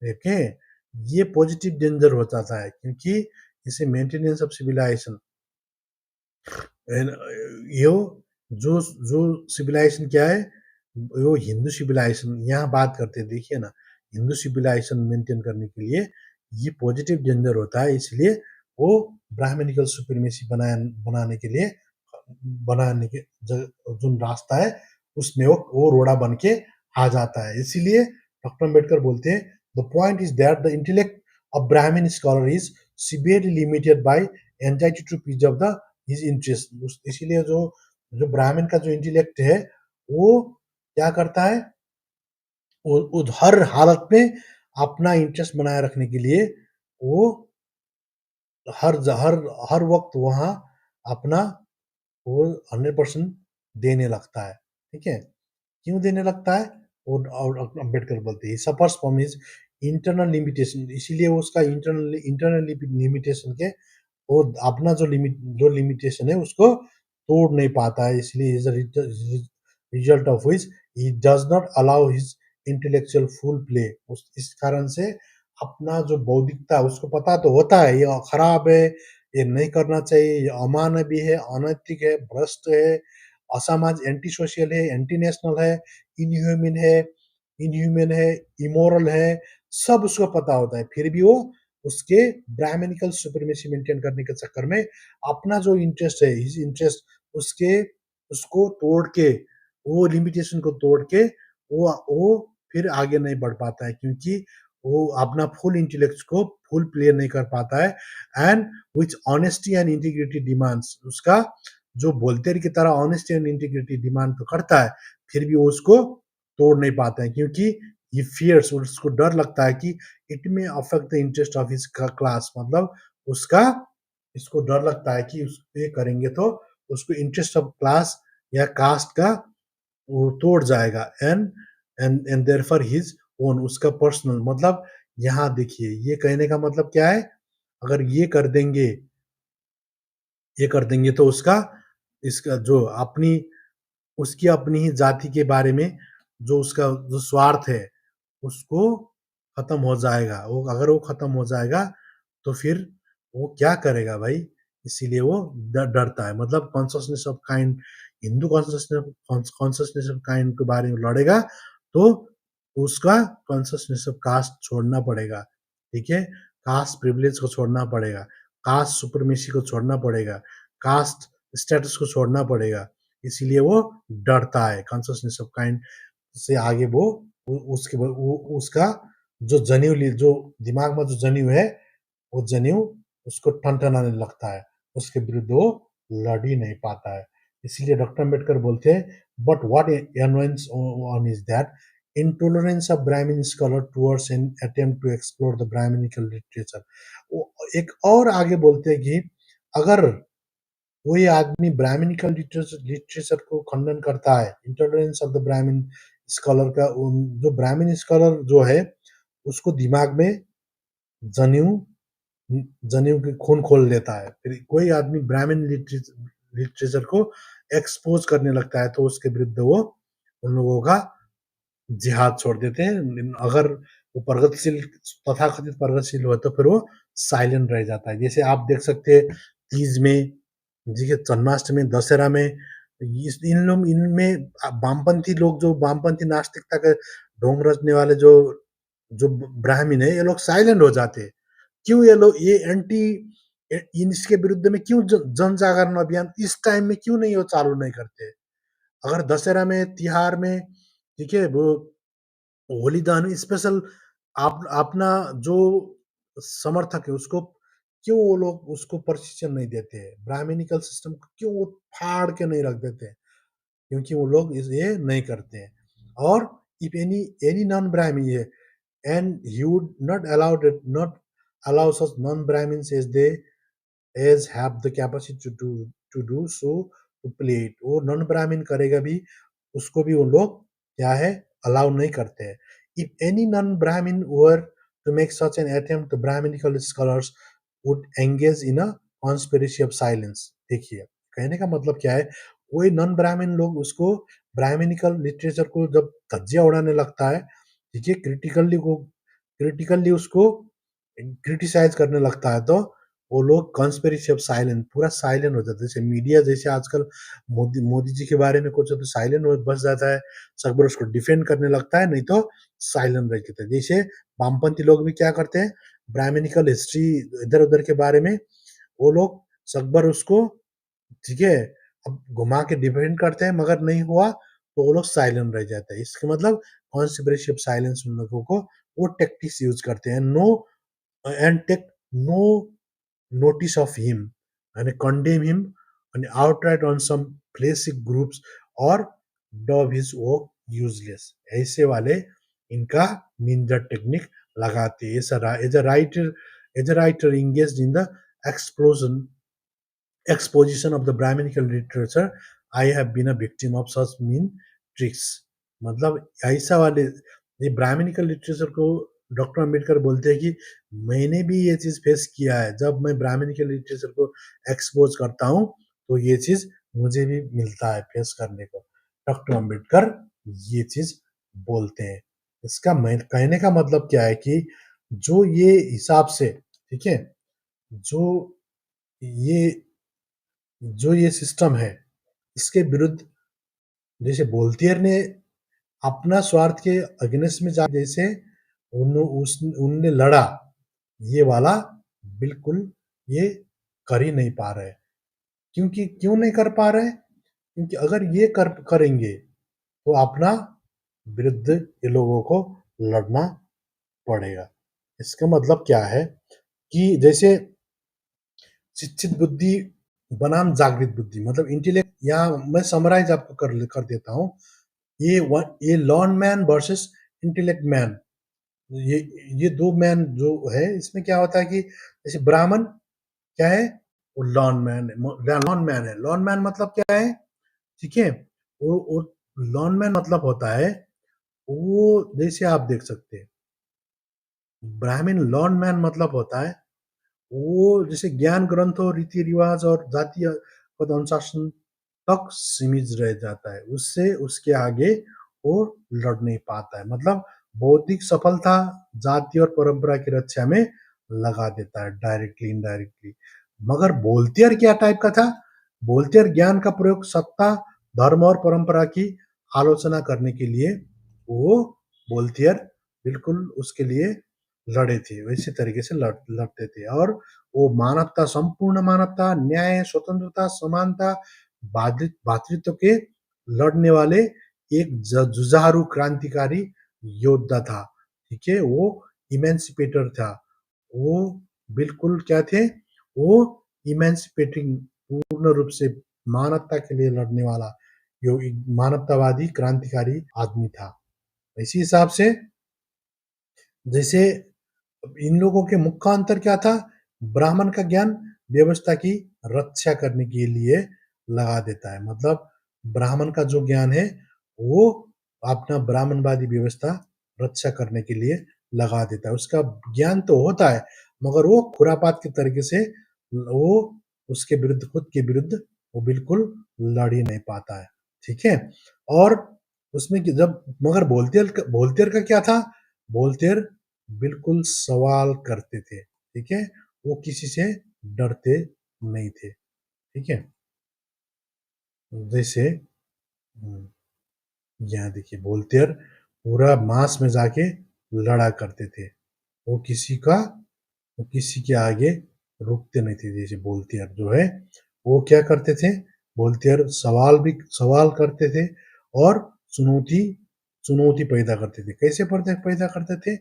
S1: देखें ये पॉजिटिव डेंजर हो जाता है क्योंकि इसे मेंटेनेंस ऑफ सिविलाइजेशन यो जो जो सिविलाइजेशन क्या है वो हिंदू सिविलाइजेशन यहाँ बात करते हैं देखिए ना हिंदू सिविलाइजेशन मेंटेन करने के लिए ये पॉजिटिव डेंजर होता है इसलिए वो ब्राह्मणिकल सुपरमेसी बनाने के लिए बनाने के जो रास्ता है उसमें वो रोड़ा बन के आ जाता है इसीलिए डॉक्टर अम्बेडकर बोलते हैं the point is that the intellect of Brahmin scholar is severely limited by anxiety to preserve the his interest इसीलिए जो जो ब्राह्मण का जो इंटेलेक्ट है वो क्या करता है वो हर हालत में अपना इंटरेस्ट बनाए रखने के लिए वो हर हर हर वक्त वहां अपना वो 100% देने लगता है ठीक है क्यों देने लगता है और अम्बेडकर बोलते हैं suffers from his internal limitation इसीलिए उसका इंटरनल लिमिटेशन के वो अपना जो लिमिटेशन है उसको तोड़ नहीं पाता है इसलिए result of which he does not allow his intellectual full play इस कारण से अपना जो बौद्धिकता उसको पता तो होता है ये खराब है ये नहीं करना चाहिए ये अमानवीय है अनैतिक है भ्रष्ट है असामाज एंटी सोशल है एंटी नेशनल है इनह्यूमन है इनह्यूमन है इमोरल है सब उसको पता होता है फिर भी वो उसके ब्राह्मणिकल सुपरमेसी मेंटेन करने के चक्कर में अपना जो इंटरेस्ट है इस इंटरेस्ट उसके उसको तोड़ के वो लिमिटेशन को तोड़ के वो फिर आगे नहीं बढ़ पाता है क्योंकि वो अपना फुल इंटेलेक्ट को फुल प्ले नहीं कर पाता है and which honesty and integrity demands उसका जो बोलते की तरह ऑनेस्टी एंड इंटीग्रिटी डिमांड तो करता है फिर भी वो उसको तोड़ नहीं पाता है क्योंकि ये फियर्स उसको डर लगता है कि इट में affect the interest of his class मतलब उसका इसको डर लगता है कि उस पे करेंगे तो उसको इंटरेस्ट ऑफ क्लास या कास्ट का वो तोड़ जाएगा एंड देयरफॉर हिज ओन उसका पर्सनल मतलब यहाँ देखिए ये कहने का मतलब क्या है अगर ये कर देंगे तो उसका इसका जो अपनी उसकी अपनी ही जाति के बारे में जो उसका जो स्वार्थ है उसको खत्म हो जाएगा वो अगर वो खत्म हो जाएगा तो फिर वो क्या करेगा भाई इसीलिए वो डरता है मतलब consciousness of kind Hindu consciousness of kind के बारे में लड़ेगा तो उसका कॉन्सियसनेस ऑफ कास्ट छोड़ना पड़ेगा ठीक है कास्ट प्रिविलेज को छोड़ना पड़ेगा कास्ट सुपरमेसी को छोड़ना पड़ेगा कास्ट स्टेटस को छोड़ना पड़ेगा इसीलिए वो डरता है कॉन्सियसनेस ऑफ काइंड से आगे वो उसका जो जनेऊ जो दिमाग में जो जनेऊ है वो जनेऊ उसको ठनठनाने लगता है उसके विरुद्ध वो लड़ ही नहीं पाता है इसीलिए डॉक्टर अम्बेडकर बोलते हैं but what evinces on is that intolerance of Brahmin scholar towards an attempt to explore the Brahminical literature एक और आगे बोलते हैं कि अगर कोई आदमी ब्राह्मणिकल लिटरेचर को खंडन करता है इंटॉलरेंस ऑफ द ब्राह्मण स्कॉलर का जो ब्राह्मण स्कॉलर जो है उसको दिमाग में जनेऊ जनेऊ की खून खोल लेता है फिर कोई आदमी ब्राह्मण लिटरेचर को एक्सपोज करने लगता है तो उसके विरुद्ध वो उन लोगों का जिहाद छोड़ देते हैं अगर वो प्रगतिशील तथाकथित प्रगतिशील हो तो फिर वो साइलेंट रह जाता है जैसे आप देख सकते हैं तीज में देखिए जन्माष्टमी दशहरा में इन लोग इनमें वामपंथी लोग जो वामपंथी नास्तिकता के ढोंग रचने वाले जो जो ब्राह्मण है ये लोग साइलेंट हो जाते हैं क्यों ये लोग ये एंटी इसके विरुद्ध में क्यों जन जागरण अभियान इस टाइम में क्यों नहीं वो चालू नहीं करते अगर दशहरा में तिहार में ठीक है? वो होली दहन स्पेशल आप अपना जो समर्थक है उसको क्यों वो लोग उसको प्रशिक्षण नहीं देते हैं? ब्राह्मणिकल सिस्टम को क्यों वो फाड़ के नहीं रख देते हैं? क्योंकि वो लोग ये नहीं करते हैं। और इफ एनी नॉन ब्राह्मी है and he would not allow such non-Brahmins as have the capacity to do so to play it. वो नॉन ब्राह्मण करेगा भी उसको भी वो लोग क्या है अलाउ नहीं करते हैं. If any non-Brahmin were to make such an attempt, the Brahminical scholars would engage in a conspiracy of silence. देखिए कहने का मतलब क्या है, कोई नॉन ब्राह्मण लोग उसको ब्राह्मणिकल लिटरेचर को जब धज्जियां उड़ाने लगता है, ठीक है, क्रिटिकली उसको क्रिटिसाइज करने लगता है, तो वो लोग कॉन्स्पिरेसी ऑफ साइलेंट पूरा साइलेंट हो जाता है. जैसे मीडिया जैसे आजकल मोदी मोदी जी के बारे में कुछ तो साइलेंट बस जाता है, सब बार उसको डिफेंड करने लगता है, नहीं तो साइलेंट रह जाता है. जैसे वामपंथी लोग भी क्या करते हैं, ब्राह्मणिकल हिस्ट्री इधर उधर के बारे में वो लोग सब बार उसको, ठीक है, अब घुमा के डिफेंड करते हैं, मगर नहीं हुआ तो वो लोग साइलेंट रह जाते हैं. इसका मतलब कॉन्स्पिरेसी ऑफ साइलेंस उन लोगों को वो टेक्टिक्स यूज करते हैं. No and take no notice of him and condemn him and outright on some classic groups or dub his work useless. ऐसे वाले इनका निंजा टेक्निक लगाते हैं. As a writer engaged in the explosion exposition of the Brahminical literature, I have been a victim of such mean tricks. मतलब ऐसा वाले ये Brahminical literature को डॉक्टर अम्बेडकर बोलते हैं कि मैंने भी ये चीज फेस किया है. जब मैं ब्राह्मणिकल लिटरेचर को एक्सपोज करता हूँ तो ये चीज मुझे भी मिलता है फेस करने को. डॉक्टर अम्बेडकर ये चीज बोलते हैं. इसका मैं कहने का मतलब क्या है कि जो ये हिसाब से, ठीक है, जो ये जो ये सिस्टम है इसके विरुद्ध जैसे बोलतियर ने अपना स्वार्थ के अगेंस्ट में जा जैसे उनने लड़ा, ये वाला बिल्कुल ये कर ही नहीं पा रहे. क्योंकि क्यों नहीं कर पा रहे? क्योंकि अगर ये करेंगे तो अपना विरुद्ध ये लोगों को लड़ना पड़ेगा. इसका मतलब क्या है कि जैसे शिक्षित बुद्धि बनाम जागृत बुद्धि मतलब इंटेलेक्ट, यहाँ मैं समराइज आपको कर देता हूँ. ये lawn man versus intellect man, ये ये दो मैन जो है इसमें क्या होता है कि जैसे ब्राह्मण क्या है, वो लॉन मैन है. लॉन मैन मतलब क्या है, ठीक है, वो लॉन मैन मतलब होता है वो, जैसे आप देख सकते हैं ब्राह्मण लॉन मैन मतलब होता है वो जैसे ज्ञान ग्रंथों रीति रिवाज और जातीय पद अनुशासन तक सीमित रह जाता है, उससे उसके आगे वो लड़ नहीं पाता है. मतलब बौद्धिक सफलता जाति और परंपरा की रक्षा में लगा देता है डायरेक्टली इनडायरेक्टली. मगर बोलतेयर क्या टाइप का था, बोलतेयर ज्ञान का प्रयोग सत्ता धर्म और परंपरा की आलोचना करने के लिए वो बोलतेयर बिल्कुल उसके लिए लड़े थे, वैसे तरीके से लड़ते थे. और वो मानवता, संपूर्ण मानवता, न्याय, स्वतंत्रता, समानता, भातृत्व के लड़ने वाले एक जुझारू क्रांतिकारी योद्धा था. ठीक है, वो इमेंसिपेटर था. वो बिल्कुल क्या थे, वो इमेंसिपेटिंग पूर्ण रूप से मानवता के लिए लड़ने वाला यो मानवतावादी क्रांतिकारी आदमी था. इसी हिसाब से जैसे इन लोगों के मुख्य अंतर क्या था, ब्राह्मण का ज्ञान व्यवस्था की रक्षा करने के लिए लगा देता है. मतलब ब्राह्मण का जो ज्ञान है वो अपना ब्राह्मणवादी व्यवस्था रक्षा करने के लिए लगा देता है. उसका ज्ञान तो होता है मगर वो खुरापात के तरीके से वो उसके विरुद्ध, खुद के विरुद्ध वो बिल्कुल लड़ ही नहीं पाता है. ठीक है, और उसमें जब मगर बोलतेर का क्या था, बोलतेर बिल्कुल सवाल करते थे. ठीक है, वो किसी से डरते नहीं थे. ठीक है, जैसे यहाँ देखिए बोलतेर पूरा मास में जाके लड़ा करते थे. वो किसी का वो किसी के आगे रुकते नहीं थे. जैसे बोलतेर जो है वो क्या करते थे, बोलतेर सवाल करते थे और चुनौती चुनौती पैदा करते थे। कैसे पैदा पैदा करते थे?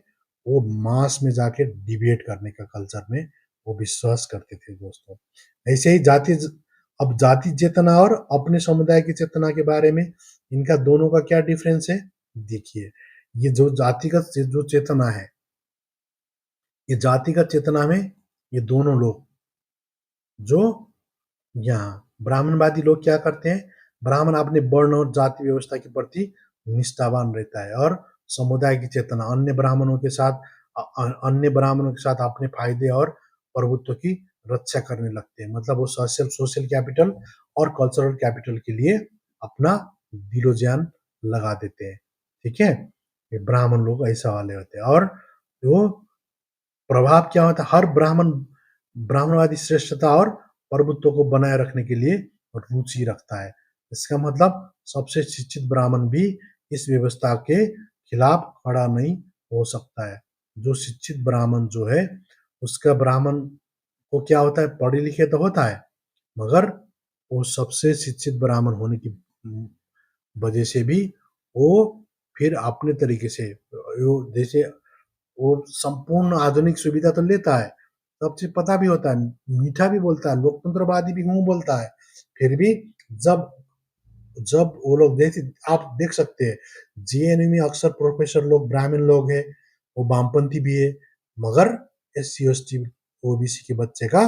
S1: वो मास में जाके डिबेट करने का कल्चर में वो विश्वास करते थे दोस्तों। ऐसे ही अब जाति चेतना और अपने समुदाय की चेतना के बारे में इनका दोनों का क्या डिफरेंस है? देखिए, ये जो जातिगत जो चेतना है, ये जातिगत चेतना में ये दोनों लोग जो यहाँ ब्राह्मणवादी लोग क्या करते हैं? ब्राह्मण अपने वर्ण और जाति व्यवस्था के प्रति निष्ठावान रहता है और समुदाय की चेतना अन्य ब्राह्मणों के साथ अपने फायदे और प्रभुत्व की रक्षा करने लगते हैं। मतलब वो सोशल सोशल कैपिटल और कल्चरल कैपिटल के लिए अपना दिलो जान लगा देते हैं। ठीक है? ये ब्राह्मण लोग ऐसा वाले होते हैं और वो प्रभाव क्या होता है? हर ब्राह्मणवादी श्रेष्ठता और प्रभुत्व को बनाए रखने के लिए रुचि रखता है। इसका मतलब सबसे शिक्षित ब्राह्मण भी इस व्यवस्था के खिलाफ खड़ा नहीं हो सकता है। जो शिक्षित ब्राह्मण जो है, उसका ब्राह्मण को क्या होता है? पढ़े लिखे तो होता है, मगर वो सबसे शिक्षित ब्राह्मण होने की वजह से भी वो फिर अपने तरीके से जैसे वो संपूर्ण आधुनिक सुविधा तो लेता है, सब चीज पता भी होता है, मीठा भी बोलता है, लोकतंत्रवादी भी हूँ बोलता है। फिर भी जब जब वो लोग आप देख सकते हैं, जेएनयू में अक्सर प्रोफेसर लोग ब्राह्मण लोग हैं, वो वामपंथी भी है, मगर S C S T OBC के बच्चे का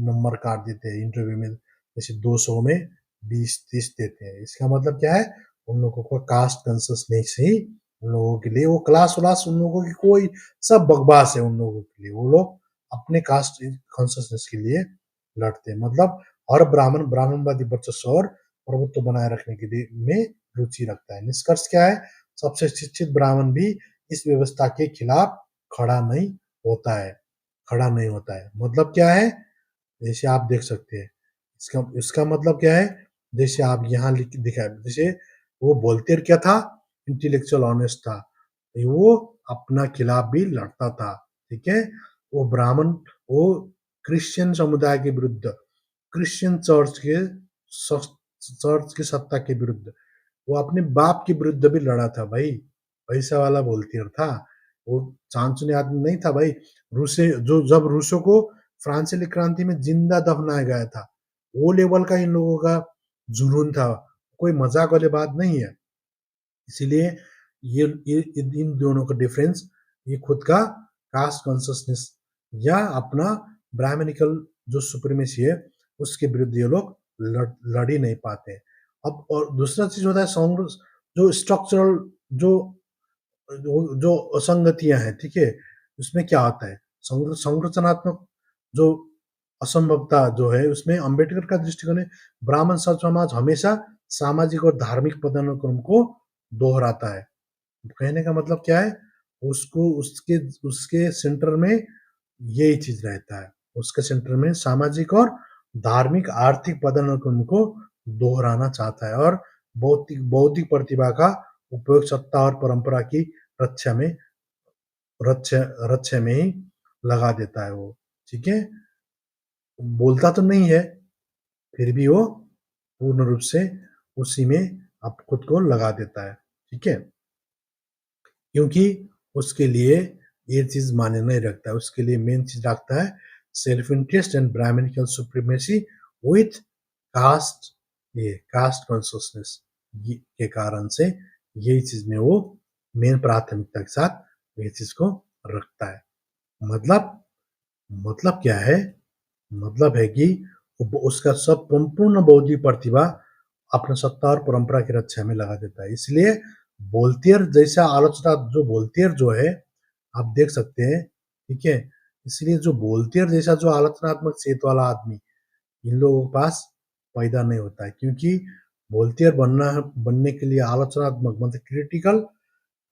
S1: नंबर काट देते हैं इंटरव्यू में, जैसे 200 में 20-30 देते हैं। इसका मतलब क्या है? उन लोगों को कास्ट कंसियसनेस ही उन लोगों के लिए, वो क्लास व्लास उन लोगों की कोई सब बकवास है उन लोगों के लिए। वो लोग अपने कास्ट कॉन्सियसनेस के लिए लड़ते हैं। मतलब हर ब्राह्मण ब्राह्मणवादी वर्चस्व और प्रभुत्व बनाए रखने के लिए में रुचि रखता है। निष्कर्ष क्या है? सबसे शिक्षित ब्राह्मण भी इस व्यवस्था के खिलाफ खड़ा नहीं खड़ा नहीं होता है। मतलब क्या है? जैसे आप देख सकते हैं, इसका इसका मतलब क्या है? जैसे आप यहाँ लिख दिखा है, जैसे वो वोल्टेयर क्या था? इंटेलेक्चुअल ऑनेस्ट था, वो अपना खिलाफ भी लड़ता था। ठीक है? वो ब्राह्मण, वो क्रिश्चियन समुदाय के विरुद्ध, क्रिश्चियन चर्च की सत्ता के विरुद्ध, वो अपने बाप के विरुद्ध भी लड़ा था भाई। पैसा वाला वोल्टेयर था, वो चांचुने आदमी नहीं था भाई। जब रूसों को फ्रांसीसी क्रांति में जिंदा दफनाया गया था, वो लेवल का इन लोगों का जुनून था, कोई मजाक वाली बात नहीं है। इसीलिए ये इन दोनों का डिफरेंस, ये खुद का कास्ट कॉन्सियसनेस या अपना ब्राह्मणिकल जो सुप्रीमेसी है, उसके विरुद्ध ये लोग लड़ ही नहीं पाते। अब और दूसरा चीज होता है जो स्ट्रक्चरल, जो जो असंगतियां हैं, ठीक है, उसमें क्या आता है? संरचनात्मक जो असंभवता जो है, उसमें अंबेडकर का दृष्टिकोण है, ब्राह्मण समाज हमेशा सामाजिक और धार्मिक पदानुक्रम को दोहराता है। कहने का मतलब क्या है? उसको उसके उसके सेंटर में यही चीज रहता है, उसके सेंटर में सामाजिक और धार्मिक आर्थिक पदानुक्रम को दोहराना चाहता है और बौद्धिक बौद्धिक प्रतिभा का उपयोग सत्ता और परंपरा की रक्षा में रक्षा रक्षा में ही लगा देता है वो। ठीक है? बोलता तो नहीं है, फिर भी वो पूर्ण रूप से उसी में आप खुद को लगा देता है। ठीक है? क्योंकि उसके लिए ये चीज मायने नहीं रखता है, उसके लिए मेन चीज रखता है self interest and Brahminical supremacy with caste, ये कास्ट कॉन्सियसनेस के कारण से यही चीज में वो मेन प्राथमिकता के साथ ये चीज को रखता है। मतलब मतलब क्या है? मतलब है कि उसका सब संपूर्ण बौद्धिक प्रतिभा अपने सत्ता और परंपरा की रक्षा में लगा देता है। इसलिए बोलतेयर जो है, आप देख सकते हैं, ठीक है, इसलिए जो बोलतेयर जैसा जो आलोचनात्मक चेत वाला आदमी इन लोगों के पास पैदा नहीं होता है, क्योंकि बोलतेयर बनने के लिए आलोचनात्मक मतलब क्रिटिकल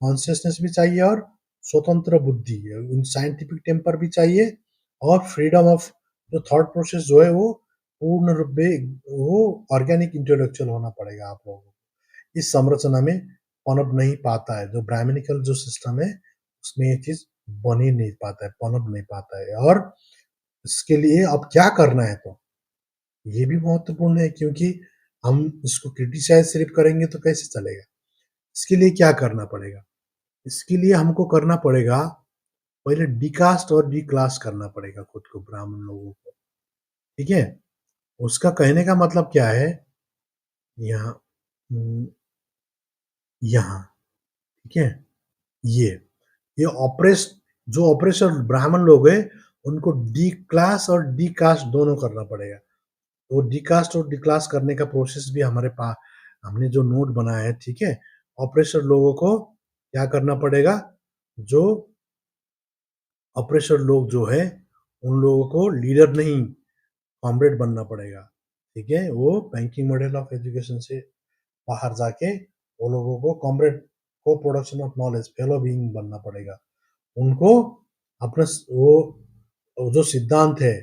S1: कॉन्शियसनेस भी चाहिए और स्वतंत्र बुद्धि, साइंटिफिक टेम्पर भी चाहिए और फ्रीडम ऑफ जो थॉट प्रोसेस जो है वो पूर्ण रूप में वो ऑर्गेनिक इंटेलेक्चुअल होना पड़ेगा आप लोगों को। इस संरचना में पनप नहीं पाता है, जो ब्राह्मणिकल जो सिस्टम है उसमें ये चीज बन ही नहीं पाता है, पनप नहीं पाता है। और इसके लिए अब क्या करना है, तो ये भी महत्वपूर्ण है, क्योंकि हम इसको क्रिटिसाइज सिर्फ करेंगे तो कैसे चलेगा? इसके लिए क्या करना पड़ेगा? इसके लिए हमको करना पड़ेगा, पहले डिकास्ट और डिक्लास करना पड़ेगा खुद को, ब्राह्मण लोगों को, ठीक है? उसका कहने का मतलब क्या है? यहाँ यहाँ, ठीक है? ये ये ऑपरेस जो ऑपरेशन ब्राह्मण लोग हैं, उनको डी क्लास और डी कास्ट दोनों करना पड़ेगा। तो डी कास्ट और डी क्लास करने का प्रोसेस भी हमारे पास, हमने जो नोट बनाया है, ठीक है? ऑपरेशन लोगों को क्या करना पड़ेगा? जो ऑपरेशन लोग जो है, उन लोगों को लीडर नहीं, कॉमरेड बनना पड़ेगा, ठीक है? वो बैंकिंग मॉडल ऑफ एजुकेशन से बाहर जाके वो लोगों को कॉमरेड, को production of knowledge, fellow being बनना पड़ेगा। उनको अपना वो जो सिद्धांत है,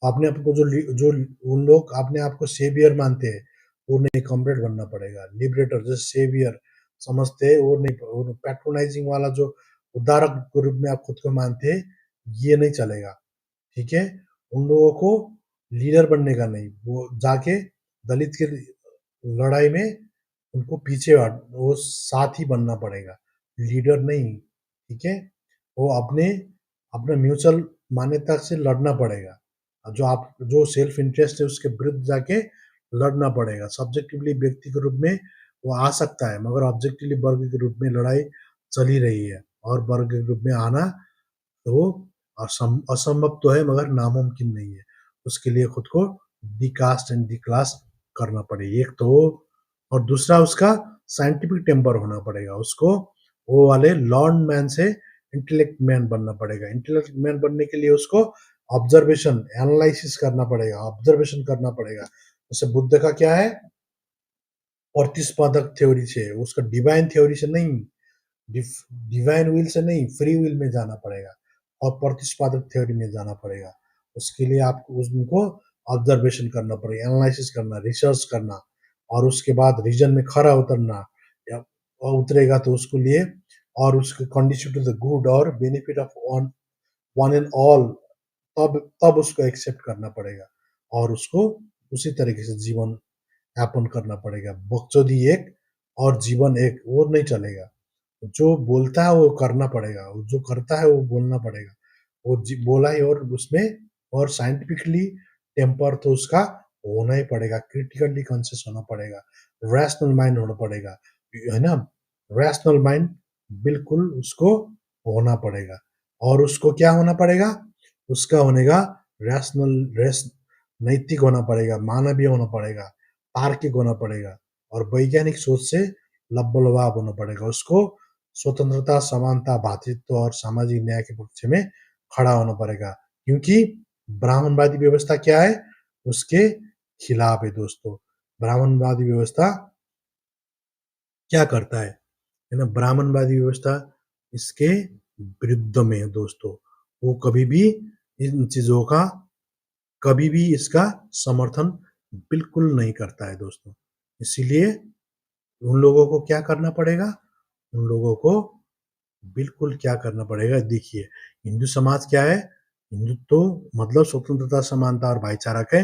S1: अपने आप को जो उन लोग अपने आप को सेवियर मानते हैं, वो नहीं, कॉमरेड बनना पड़ेगा। लिबरेटर जैसे सेवियर समझते हैं, वो नहीं, वो पैट्रोनाइजिंग वाला जो उद्धारक के रूप में आप खुद को मानते हैं, ये नहीं चलेगा, ठीक है? उन लोगों को लीडर बनने का नहीं, वो जाके दलित के लड़ाई में उनको पीछे वो साथी बनना पड़ेगा, लीडर नहीं, ठीक है? वो अपने अपने म्यूचुअल मान्यता से लड़ना पड़ेगा। जो सेल्फ इंटरेस्ट है उसके विरुद्ध जाके लड़ना पड़ेगा। सब्जेक्टिवली व्यक्ति के रूप में वो आ सकता है, मगर ऑब्जेक्टिवली वर्ग के रूप में लड़ाई चल ही रही है, और वर्ग के रूप में आना तो असंभव तो है, मगर नामुमकिन नहीं है। उसके लिए खुद को डिकास्ट एंड डिक्लास करना पड़ेगा, एक तो और दूसरा उसका साइंटिफिक टेम्पर होना पड़ेगा। उसको वो वाले लॉर्न मैन से इंटेलेक्ट मैन बनना पड़ेगा। इंटेलेक्ट मैन बनने के लिए उसको ऑब्जर्वेशन, एनालिसिस करना पड़ेगा, ऑब्जर्वेशन करना पड़ेगा। जैसे बुद्ध का क्या है? प्रतिस्पर्धक थ्योरी से, उसका डिवाइन थ्योरी से नहीं, डिवाइन विल से नहीं, फ्री विल में जाना पड़ेगा और प्रतिस्पर्धक थ्योरी में जाना पड़ेगा। उसके लिए आपको उनको ऑब्जर्वेशन करना पड़ेगा, एनालिसिस करना, रिसर्च करना, और उसके बाद रीजन में खरा उतरना, या उतरेगा तो उसको लिए, और उसके कंडीशन टू द गुड और benefit of one one and all, तब तब उसको एक्सेप्ट करना पड़ेगा, और उसको उसी तरीके से जीवन यापन करना पड़ेगा। बकचोदी एक और जीवन एक, वो नहीं चलेगा। जो बोलता है वो करना पड़ेगा, जो करता है वो बोलना पड़ेगा। वो बोला ही, और उसमें और साइंटिफिकली टेम्पर तो उसका होना ही पड़ेगा, क्रिटिकली कॉन्शियस होना पड़ेगा, रैशनल माइंड होना पड़ेगा, है ना? रैशनल माइंड बिल्कुल उसको होना पड़ेगा। और उसको क्या होना पड़ेगा? उसका होनेगा रैशनल, नैतिक होना पड़ेगा, मानवीय होना पड़ेगा, तार्किक होना पड़ेगा, और वैज्ञानिक सोच से लब्बलवाब होना पड़ेगा। उसको स्वतंत्रता, समानता, भातृत्व और सामाजिक न्याय के पक्ष में खड़ा होना पड़ेगा, क्योंकि ब्राह्मणवादी व्यवस्था क्या है? उसके खिलाफ है दोस्तों। ब्राह्मणवादी व्यवस्था क्या करता है ना? ब्राह्मणवादी व्यवस्था इसके विरुद्ध में है दोस्तों। वो कभी भी इन चीजों का, कभी भी इसका समर्थन बिल्कुल नहीं करता है दोस्तों। इसीलिए उन लोगों को क्या करना पड़ेगा? उन लोगों को बिल्कुल क्या करना पड़ेगा? देखिए, हिंदू समाज क्या है? हिंदुत्व मतलब स्वतंत्रता, समानता और भाईचारा के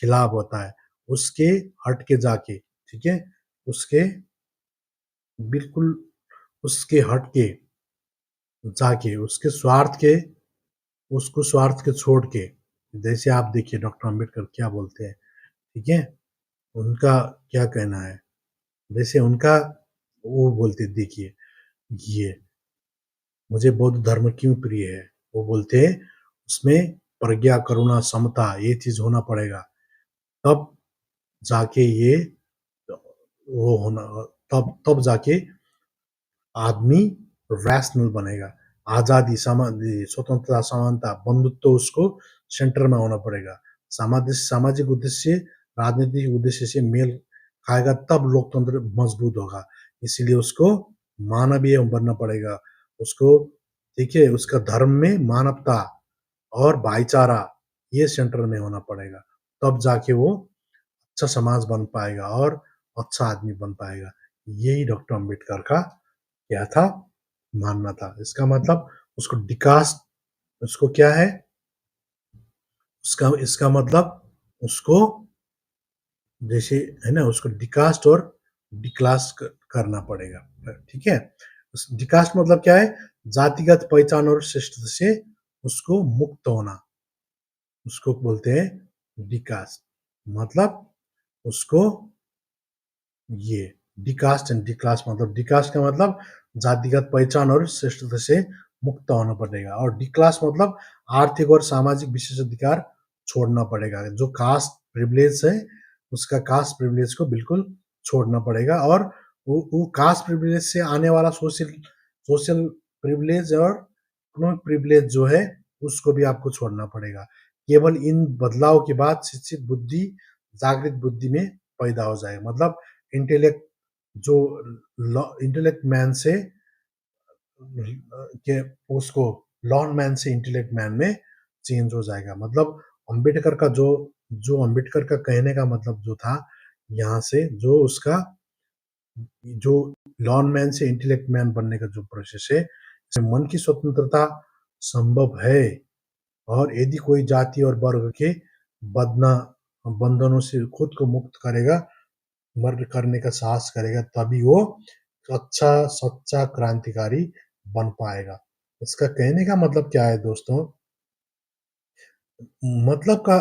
S1: खिलाफ होता है। उसके हट के जाके, ठीक है? उसके बिल्कुल उसके हट के जाके, उसको स्वार्थ के छोड़ के, जैसे आप देखिए डॉक्टर अम्बेडकर क्या बोलते हैं, ठीक है? उनका क्या कहना है? जैसे उनका वो बोलते, देखिए, ये मुझे बौद्ध धर्म क्यों प्रिय है? वो बोलते हैं उसमें प्रज्ञा, करुणा, समता ये चीज होना पड़ेगा, तब जाके ये वो होना, तब जाके आदमी रैशनल बनेगा। आजादी, स्वतंत्रता, समानता, बंधुत्व उसको सेंटर में होना पड़ेगा। सामाजिक उद्देश्य राजनीतिक उद्देश्य से मेल खाएगा, तब लोकतंत्र मजबूत होगा। इसीलिए उसको मानवीय बनना पड़ेगा। उसको, ठीक है, उसका धर्म में मानवता और भाईचारा ये सेंटर में होना पड़ेगा, तब जाके वो अच्छा समाज बन पाएगा और अच्छा आदमी बन पाएगा। यही डॉक्टर अम्बेडकर का क्या था? मानना था। इसका मतलब उसको विकास, उसको क्या है? उसका इसका मतलब उसको, जैसे, है ना, उसको डिकास्ट और डिक्लास करना पड़ेगा। ठीक है, डिकास्ट मतलब क्या है? जातिगत पहचान और श्रेष्ठता से उसको मुक्त होना, उसको बोलते हैं डिकास्ट। मतलब उसको ये डिकास्ट एंड डिक्लास, मतलब डिकास्ट का मतलब जातिगत पहचान और श्रेष्ठता से मुक्त होना पड़ेगा, और डिक्लास मतलब आर्थिक और सामाजिक विशेषाधिकार छोड़ना पड़ेगा। जो कास्ट प्रिविलेज है उसका कास्ट प्रिविलेज को बिल्कुल छोड़ना पड़ेगा, और वो कास्ट प्रिविलेज से आने वाला सोशल सोशल प्रिविलेज और इकोनॉमिक प्रिविलेज जो है उसको भी आपको छोड़ना पड़ेगा। केवल इन बदलाव के बाद शिक्षित बुद्धि जागृत बुद्धि में पैदा हो जाएगा। मतलब इंटेलेक्ट जो इंटेलेक्ट मैन से के उसको लॉन मैन से इंटेलेक्ट मैन में चेंज हो जाएगा। मतलब अंबेडकर का जो अंबेडकर का कहने का मतलब जो था, यहाँ से जो उसका जो लॉन मैन से इंटेलेक्ट मैन बनने का जो प्रोसेस है, इसमें मन की स्वतंत्रता संभव है, और यदि कोई जाति और वर्ग के बदना बंधनों से खुद को मुक्त करेगा, मर्द करने का साहस करेगा, तभी वो अच्छा सच्चा क्रांतिकारी बन पाएगा। इसका कहने का मतलब क्या है दोस्तों? मतलब का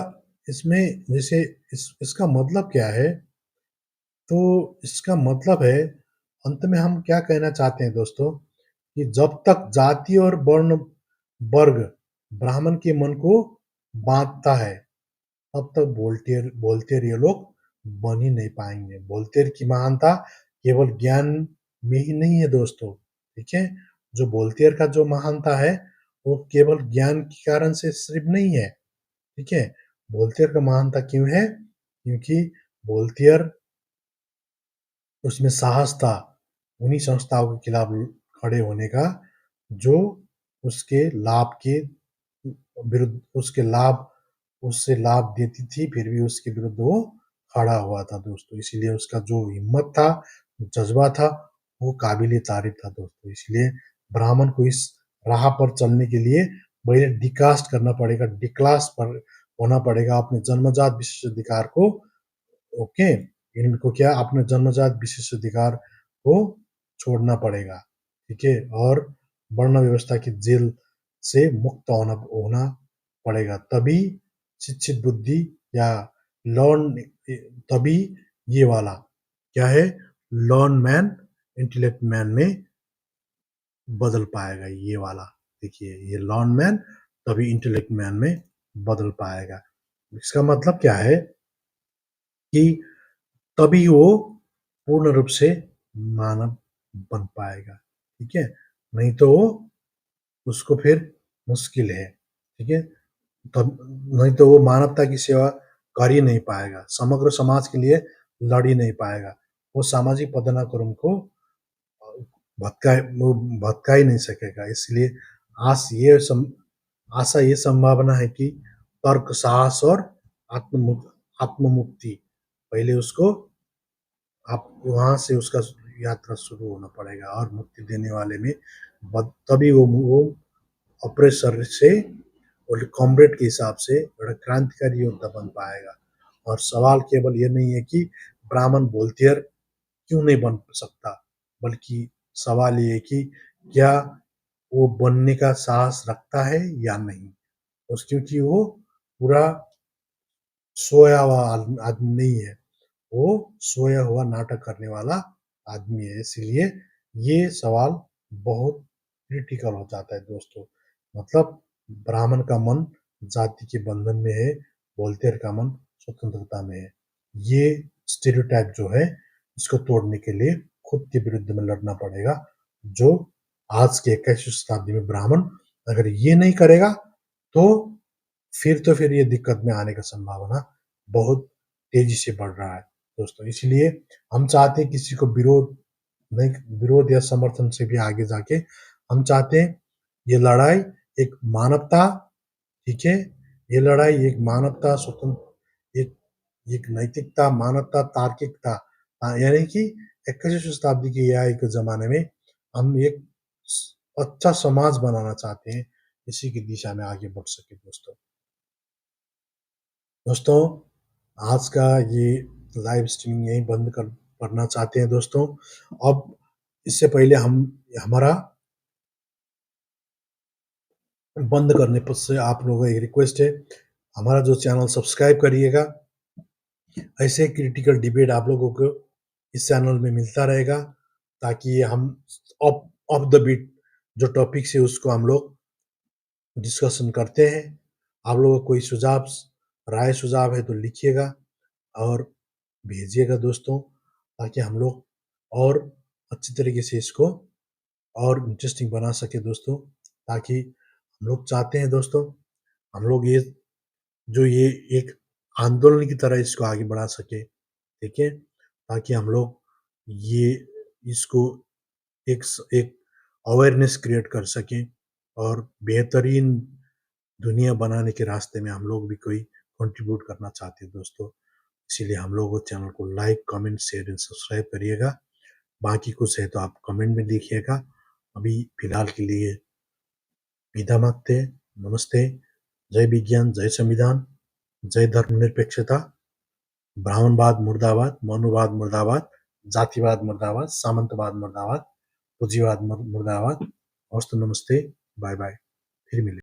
S1: इसमें जैसे इसका मतलब क्या है? तो इसका मतलब है, अंत में हम क्या कहना चाहते हैं दोस्तों, कि जब तक जाति और वर्ण वर्ग ब्राह्मण के मन को बांधता है, तब तक वोल्टेयर ये लोग बन ही नहीं पाएंगे। वोल्टेयर की महानता केवल ज्ञान में ही नहीं है दोस्तों। ठीक है, जो वोल्टेयर का जो महानता है वो केवल ज्ञान के कारण से सिर्फ नहीं है। ठीक है, वोल्टेयर का महानता क्यों है? क्योंकि वोल्टेयर उसमें साहस था उन्हीं संस्थाओं के खिलाफ खड़े होने का, जो उसके लाभ के विरुद्ध उसके लाभ उससे लाभ देती थी, फिर भी उसके विरुद्ध वो खड़ा हुआ था दोस्तों। इसलिए उसका जो हिम्मत था, जज्बा था, वो काबिल तारीफ था दोस्तों। इसलिए ब्राह्मण को इस राह पर चलने के लिए पहले डिकास्ट करना पड़ेगा, डिक्लास पर होना पड़ेगा, अपने जन्मजात विशेषाधिकार को। ओके, इनको क्या अपने जन्मजात विशेषाधिकार को छोड़ना पड़ेगा। ठीक है, और वर्ण व्यवस्था की जेल से मुक्त होना होना पड़ेगा, तभी शिक्षित बुद्धि या लॉन तभी ये वाला क्या है, लॉन मैन इंटेलेक्ट मैन में बदल पाएगा। ये वाला देखिए, ये लॉन मैन तभी इंटेलेक्ट मैन में बदल पाएगा। इसका मतलब क्या है कि तभी वो पूर्ण रूप से मानव बन पाएगा। ठीक है, नहीं तो वो उसको फिर मुश्किल है। ठीक है, तब नहीं तो वो मानवता की सेवा कर ही नहीं पाएगा, समग्र समाज के लिए लड़ ही नहीं पाएगा, वो सामाजिक पदानुक्रम को भटका वो भटका ही नहीं सकेगा। इसलिए आस ये सम, आशा ये संभावना है कि तर्क साहस और आत्ममुक्ति पहले उसको आप वहां से उसका यात्रा शुरू होना पड़ेगा, और मुक्ति देने वाले में तभी वो ऑपरेशन से और कॉमरेड के हिसाब से बड़ा क्रांतिकारी योद्धा बन पाएगा। और सवाल केवल ये नहीं है कि ब्राह्मण बोलतेयर क्यों नहीं बन सकता, बल्कि सवाल ये है कि क्या वो बनने का साहस रखता है या नहीं। उस क्योंकि वो पूरा सोया हुआ आदमी नहीं है, वो सोया हुआ नाटक करने वाला आदमी है। इसलिए ये सवाल बहुत क्रिटिकल हो जाता है दोस्तों। मतलब ब्राह्मण का मन जाति के बंधन में है, वोल्टेयर का मन स्वतंत्रता में है। ये स्टेरियोटाइप जो है इसको तोड़ने के लिए खुद के विरुद्ध में लड़ना पड़ेगा। जो आज के 21वीं शताब्दी में ब्राह्मण अगर ये नहीं करेगा, तो फिर ये दिक्कत में आने का संभावना बहुत तेजी से बढ़ रहा है दोस्तों। इसलिए हम चाहते हैं किसी को विरोध या समर्थन से भी आगे जाके हम चाहते हैं ये लड़ाई एक मानवता, ठीक है, ये लड़ाई एक मानवता स्वतंत्र एक एक नैतिकता मानवता तार्किकता, यानी कि 21वीं शताब्दी के AI के जमाने में हम एक अच्छा समाज बनाना चाहते हैं, इसी की दिशा में आगे बढ़ सके दोस्तों। दोस्तों, आज का ये लाइव स्ट्रीमिंग यहीं बंद कर पढ़ना चाहते हैं दोस्तों। अब इससे पहले हम हमारा बंद करने पर से आप लोगों को एक रिक्वेस्ट है, हमारा जो चैनल सब्सक्राइब करिएगा। ऐसे क्रिटिकल डिबेट आप लोगों को इस चैनल में मिलता रहेगा, ताकि हम ऑफ ऑफ द बीट जो टॉपिक्स है उसको हम लोग डिस्कशन करते हैं। आप लोगों को कोई सुझाव है तो लिखिएगा और भेजिएगा दोस्तों, ताकि हम लोग और अच्छी तरीके से इसको और इंटरेस्टिंग बना सके दोस्तों। ताकि हम लोग चाहते हैं दोस्तों, हम लोग ये एक आंदोलन की तरह इसको आगे बढ़ा सके, ठीक है, ताकि हम लोग ये इसको एक अवेयरनेस क्रिएट कर सकें और बेहतरीन दुनिया बनाने के रास्ते में हम लोग भी कोई कंट्रीब्यूट करना चाहते हैं दोस्तों। इसीलिए हम लोग चैनल को like, comment, share and subscribe करिएगा। बाकी कुछ है तो आप कमेंट में लिखिएगा। अभी फिलहाल के लिए विदा मांगते हैं। नमस्ते। जय विज्ञान, जय संविधान, जय धर्मनिरपेक्षता। ब्राह्मणवाद मुर्दाबाद, मनुवाद मुर्दाबाद, जातिवाद मुर्दाबाद, सामंतवाद मुर्दाबाद, पूंजीवाद मुर्दाबाद। अस्तु, नमस्ते, बाय बाय, फिर मिलेंगे।